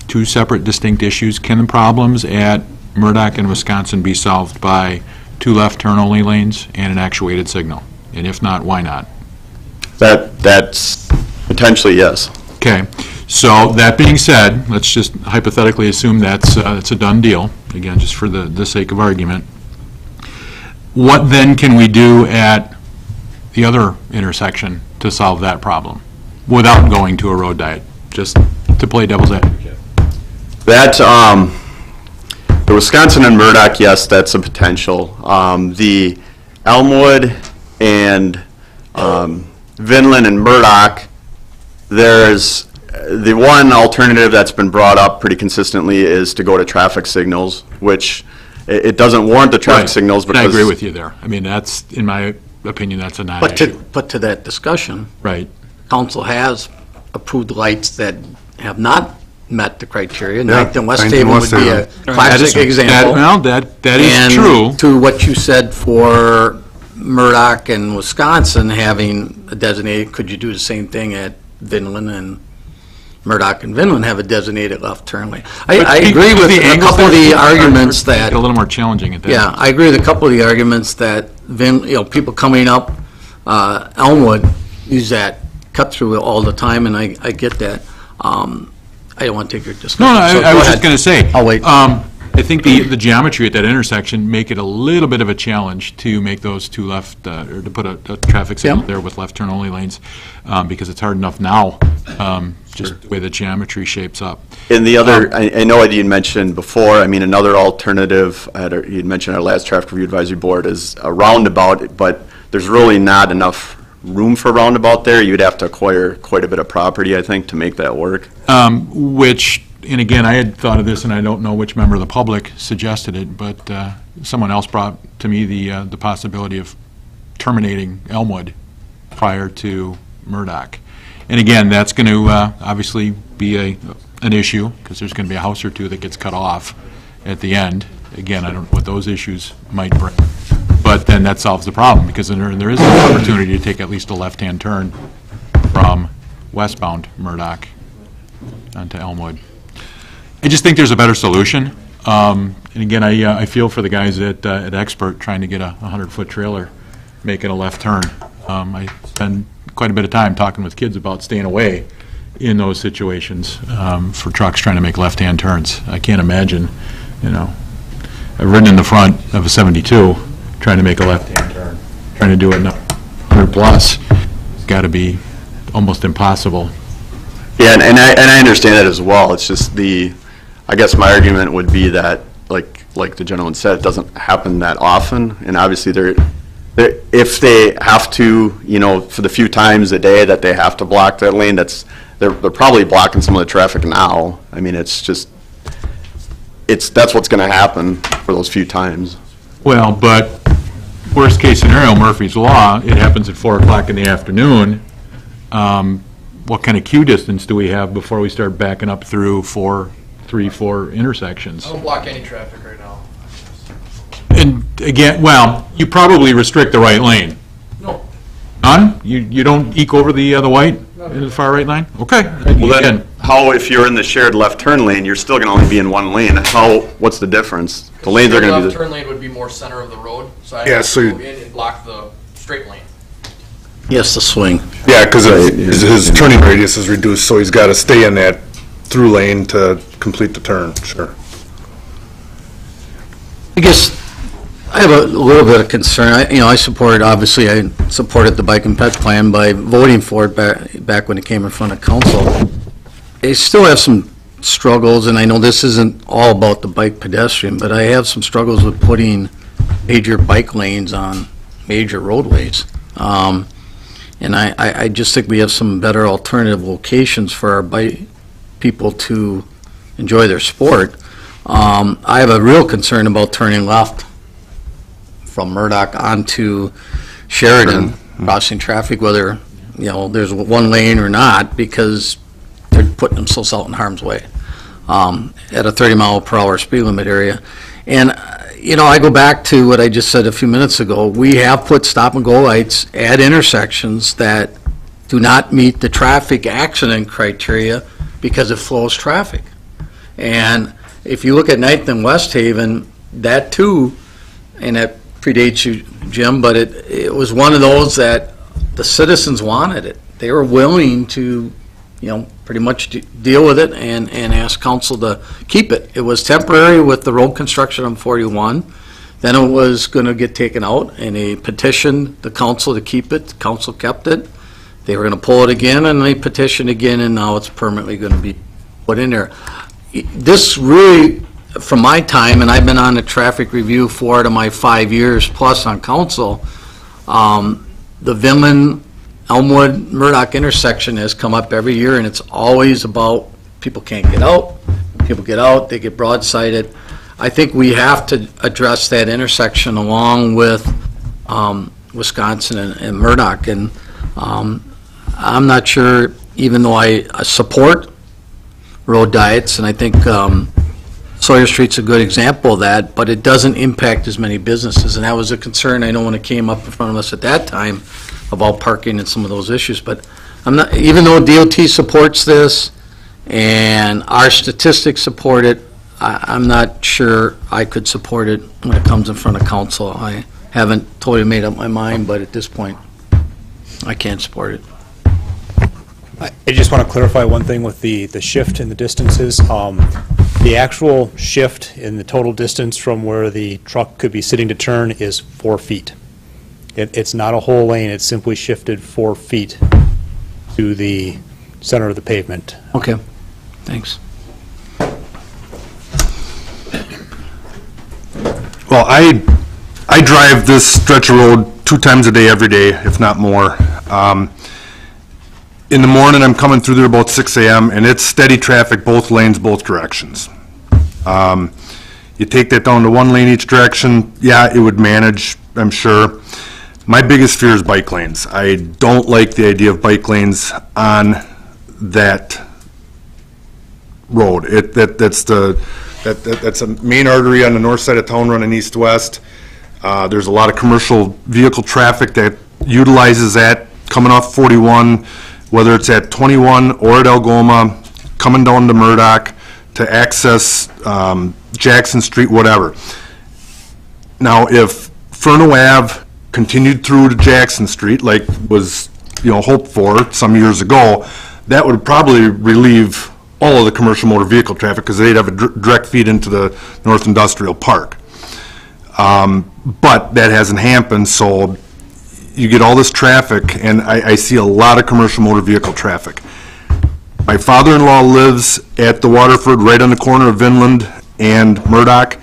two separate distinct issues, can the problems at Murdoch and Wisconsin be solved by 2 left turn-only lanes and an actuated signal? And if not, why not? That's potentially yes. Okay. So that being said, let's just hypothetically assume that's a done deal, again, just for the sake of argument. What then can we do at the other intersection to solve that problem without going to a road diet, just to play devil's advocate? That, the Wisconsin and Murdoch, yes, that's a potential. The Elmwood and Vinland and Murdoch, there's the one alternative that's been brought up pretty consistently is to go to traffic signals, which it doesn't warrant the traffic signals because... I agree with you there. I mean, that's, in my opinion, that's a non-issue. But to that discussion, right, council has approved lights that have not met the criteria. Ninth and West Haven would be a classic example. That is true. To what you said for Murdoch and Wisconsin having a designated, could you do the same thing at Vinland and Murdoch and Vinland have a designated left turn lane? I agree with a couple of the arguments that... A little more challenging at that. Yeah, I agree with a couple of the arguments that people coming up Elmwood use that cut through all the time, and I get that. I don't want to take your discussion. No, I was just going to say, I'll wait. I think the geometry at that intersection make it a little bit of a challenge to make those 2 left, or to put a traffic signal there with left turn only lanes, because it's hard enough now, just the way the geometry shapes up. And the other, I know you mentioned before, I mean, another alternative, you'd mentioned our last traffic review advisory board, is a roundabout, but there's really not enough room for a roundabout there. You'd have to acquire quite a bit of property, I think, to make that work. Which, and again, I had thought of this, and I don't know which member of the public suggested it, but someone else brought to me the possibility of terminating Elmwood prior to Murdoch. And again, that's going to obviously be an issue, because there's going to be a house or two that gets cut off at the end. Again, I don't know what those issues might bring. But then that solves the problem, because there is an opportunity to take at least a left-hand turn from westbound Murdoch onto Elmwood. I just think there's a better solution. And again, I feel for the guys at Expert trying to get a 100-foot trailer making a left turn. I spend quite a bit of time talking with kids about staying away in those situations for trucks trying to make left-hand turns. I can't imagine, I've ridden in the front of a 72 trying to make a left-hand turn, trying to do it 100 plus. It's got to be almost impossible. Yeah, and I understand that as well. It's just I guess my argument would be that, like the gentleman said, it doesn't happen that often, and obviously if they have to, for the few times a day that they have to block that lane, that's they're probably blocking some of the traffic now. I mean, it's just, that's what's going to happen for those few times. Well, but worst case scenario, Murphy's Law, it happens at 4 o'clock in the afternoon. What kind of queue distance do we have before we start backing up through 4 intersections? I don't block any traffic right now. And again, well, you probably restrict the right lane. No. None? You don't eke over the white in the far right lane? Okay. Well, then, how, if you're in the shared left turn lane, you're still going to only be in one lane? What's the difference? The lanes are going to be left turn lane would be more center of the road, so I Yeah, have so to go you- in and block the straight lane. Yes, the swing. Yeah, because his turning radius is reduced, so he's got to stay in that through lane to complete the turn, sure. I guess I have a little bit of concern. I supported the bike and ped plan by voting for it back when it came in front of council. I still have some struggles, and I know this isn't all about the bike pedestrian, but I have some struggles with putting major bike lanes on major roadways. And I just think we have some better alternative locations for our bike people to enjoy their sport. I have a real concern about turning left from Murdoch onto Sheridan, crossing traffic, whether, there's one lane or not, because they're putting themselves out in harm's way at a 30-mile-per-hour speed limit area. And, I go back to what I just said a few minutes ago. We have put stop-and-go lights at intersections that do not meet the traffic accident criteria because it flows traffic. And if you look at 9th and West Haven, that too, and that predates you, Jim, but it was one of those that the citizens wanted it. They were willing to, pretty much deal with it and ask council to keep it. It was temporary with the road construction on 41. Then it was going to get taken out, and they petitioned the council to keep it. The council kept it. They were going to pull it again, and they petitioned again, and now it's permanently going to be put in there. This really, from my time, and I've been on the traffic review 4 out of my 5 years plus on council, the Vinland, Elmwood, Murdoch intersection has come up every year, and it's always about people can't get out. People get out, they get broadsided. I think we have to address that intersection along with Wisconsin and Murdoch. And I'm not sure, even though I support road diets, and I think Sawyer Street's a good example of that, but it doesn't impact as many businesses. And that was a concern, I know, when it came up in front of us at that time about parking and some of those issues. But I'm not, even though DOT supports this and our statistics support it, I'm not sure I could support it when it comes in front of council. I haven't totally made up my mind, but at this point, I can't support it. I just want to clarify one thing with the shift in the distances. The actual shift in the total distance from where the truck could be sitting to turn is 4 feet. It's not a whole lane, it's simply shifted 4 feet to the center of the pavement. Okay, thanks. Well, I drive this stretch of road 2 times a day, every day, if not more. In the morning, I'm coming through there about 6 a.m., and it's steady traffic, both lanes, both directions. You take that down to 1 lane each direction, yeah, it would manage, I'm sure. My biggest fear is bike lanes. I don't like the idea of bike lanes on that road. That's a main artery on the north side of town running east-west. There's a lot of commercial vehicle traffic that utilizes that coming off 41, whether it's at 21 or at Algoma, coming down to Murdoch to access Jackson Street, whatever. Now, if Furno Ave continued through to Jackson Street, like was hoped for some years ago, that would probably relieve all of the commercial motor vehicle traffic because they'd have a direct feed into the North Industrial Park. But that hasn't happened, so you get all this traffic, and I see a lot of commercial motor vehicle traffic. My father-in-law lives at the Waterford, right on the corner of Vinland and Murdoch.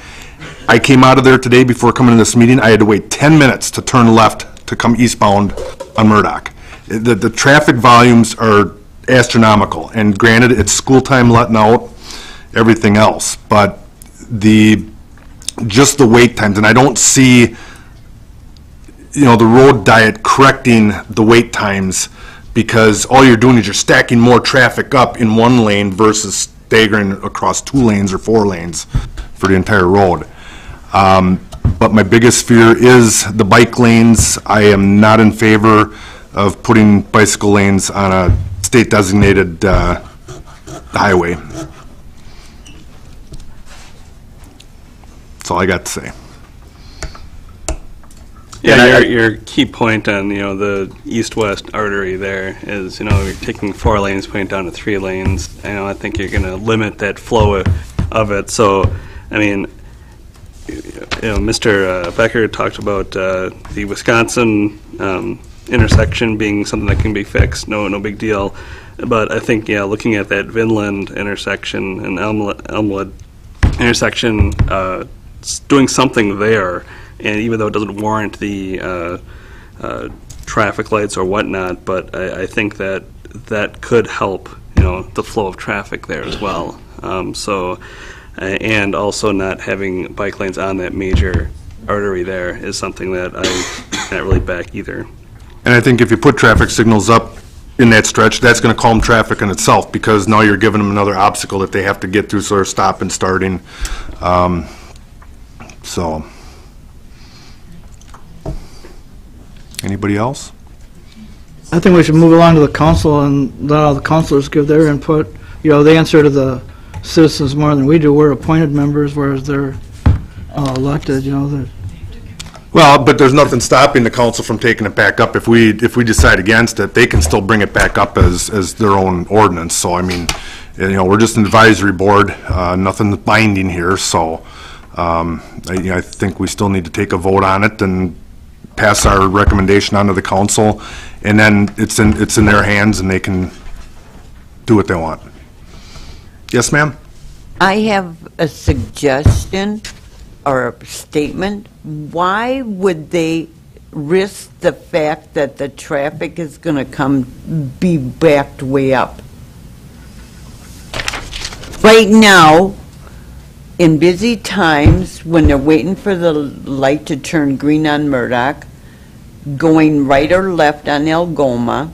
I came out of there today before coming to this meeting. I had to wait 10 minutes to turn left to come eastbound on Murdoch. The traffic volumes are astronomical. And granted, it's school time letting out, everything else, but just the wait times, and I don't see, the road diet correcting the wait times, because all you're doing is you're stacking more traffic up in one lane versus staggering across 2 lanes or 4 lanes for the entire road. But my biggest fear is the bike lanes. I am not in favor of putting bicycle lanes on a state designated highway. That's all I got to say. Yeah, your key point on, the east-west artery there is, you're taking 4 lanes, putting it down to 3 lanes. I think you're going to limit that flow of it. So, I mean, Mr. Becker talked about the Wisconsin intersection being something that can be fixed. No big deal. But I think, looking at that Vinland intersection and Elmwood intersection, doing something there. And even though it doesn't warrant the traffic lights or whatnot, but I think that could help, the flow of traffic there as well. And also not having bike lanes on that major artery there is something that I not really back either. And I think if you put traffic signals up in that stretch, that's going to calm traffic in itself, because now you're giving them another obstacle that they have to get through, so they're stopping, starting. So. Anybody else? I think we should move along to the council and let all the councilors give their input. They answer to the citizens more than we do. We're appointed members, whereas they're elected, Well, but there's nothing stopping the council from taking it back up. If we decide against it, they can still bring it back up as their own ordinance. So, I mean, we're just an advisory board, nothing binding here. So, I think we still need to take a vote on it and pass our recommendation on to the council, and then it's in their hands, and they can do what they want. Yes, ma'am? I have a suggestion or a statement. Why would they risk the fact that the traffic is going to be backed way up? Right now, in busy times, when they're waiting for the light to turn green on Murdoch, going right or left on Algoma,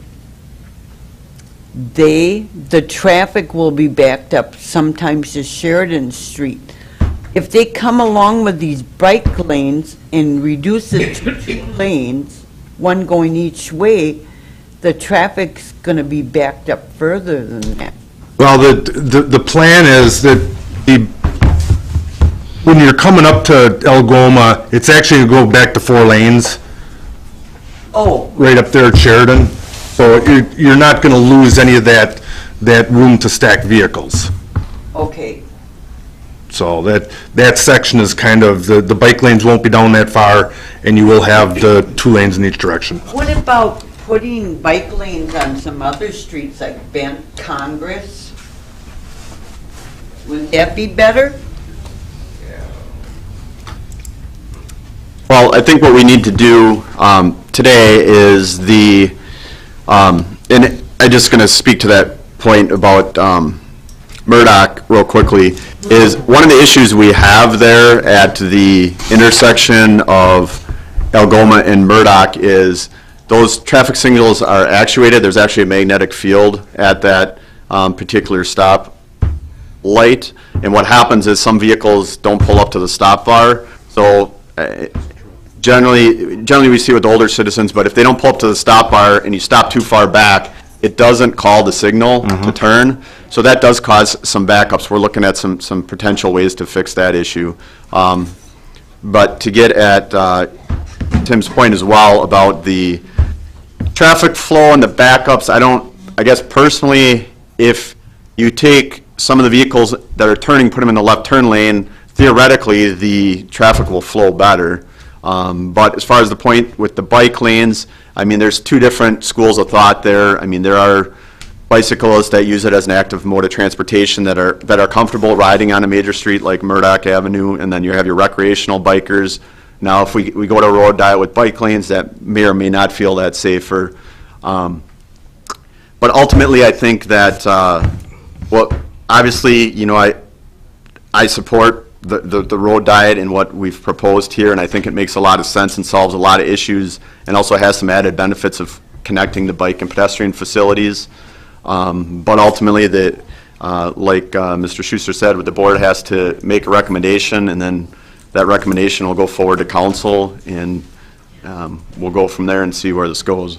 the traffic will be backed up sometimes to Sheridan Street. If they come along with these bike lanes and reduce it to 2 lanes, one going each way, the traffic's going to be backed up further than that. Well, the plan is that when you're coming up to Algoma, it's actually going to go back to 4 lanes. Oh. Right up there at Sheridan. So you're not going to lose any of that room to stack vehicles. Okay. So that section is kind of, the bike lanes won't be down that far, and you will have the 2 lanes in each direction. What about putting bike lanes on some other streets like Bent, Congress? Would that be better? Well, I think what we need to do today is and I'm just going to speak to that point about Murdoch real quickly, is one of the issues we have there at the intersection of Algoma and Murdoch is those traffic signals are actuated. There's actually a magnetic field at that particular stop light, and what happens is some vehicles don't pull up to the stop bar. So generally we see with older citizens, but if they don't pull up to the stop bar and you stop too far back, it doesn't call the signal to turn. So that does cause some backups. We're looking at some potential ways to fix that issue. But to get at Tim's point as well about the traffic flow and the backups, I guess personally, if you take some of the vehicles that are turning, put them in the left turn lane, theoretically the traffic will flow better. But as far as the point with the bike lanes, I mean, there's 2 different schools of thought there. I mean, there are bicyclists that use it as an active mode of transportation that are comfortable riding on a major street like Murdoch Avenue, and then you have your recreational bikers. Now, if we go to a road diet with bike lanes, that may or may not feel that safer. But But ultimately, I think that, well, obviously, you know, I support the road diet and what we've proposed here, and I think it makes a lot of sense and solves a lot of issues, and also has some added benefits of connecting the bike and pedestrian facilities. But ultimately, like Mr. Schuster said, the board has to make a recommendation, and then that recommendation will go forward to council, and we'll go from there and see where this goes.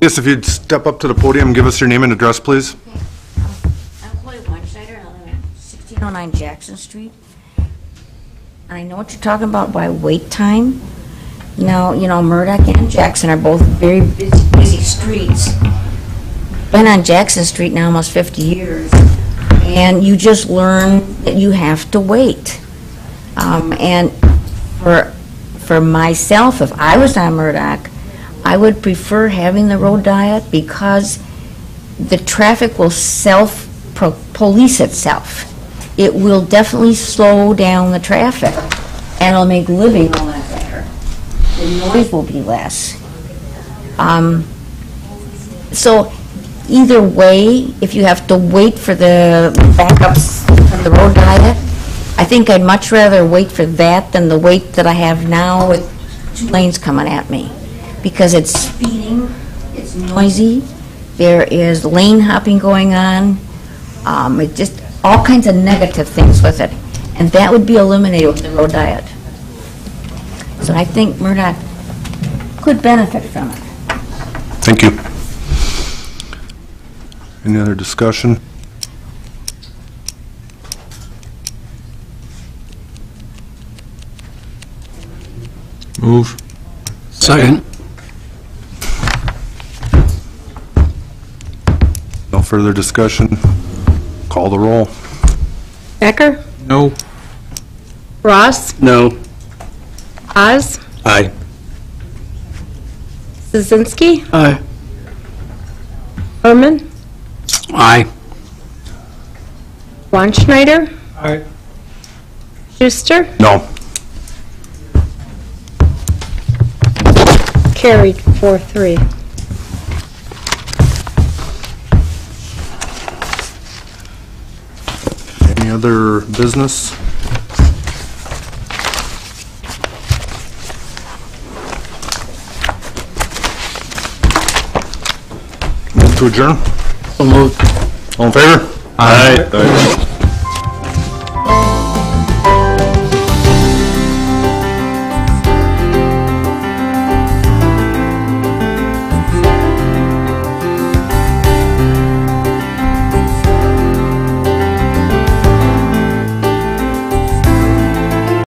Yes, if you'd step up to the podium and give us your name and address, please. I'm Chloe Weinschneider, I live at 1609 Jackson Street. And I know what you're talking about by wait time. Now, you know, Murdoch and Jackson are both very busy streets. Been on Jackson Street now almost 50 years, and you just learn that you have to wait. And for myself, if I was on Murdoch, I would prefer having the road diet because the traffic will self-police itself. It will definitely slow down the traffic, and it'll make living a lot better. The noise will be less. So either way, if you have to wait for the backups from the road diet, I think I'd much rather wait for that than the wait that I have now with 2 lanes coming at me. Because it's speeding, it's noisy, there is lane hopping going on, it just, all kinds of negative things with it. And that would be eliminated with the road diet. So I think Murdoch could benefit from it. Thank you. Any other discussion? Move. Second. No further discussion. Call the roll. Becker? No. Ross? No. Oz? Aye. Szynski? Aye. Herman? Aye. Weinschneider? Aye. Schuster? No. Carried 4-3. Any other business? Move to adjourn? So moved. All in favor? Aye.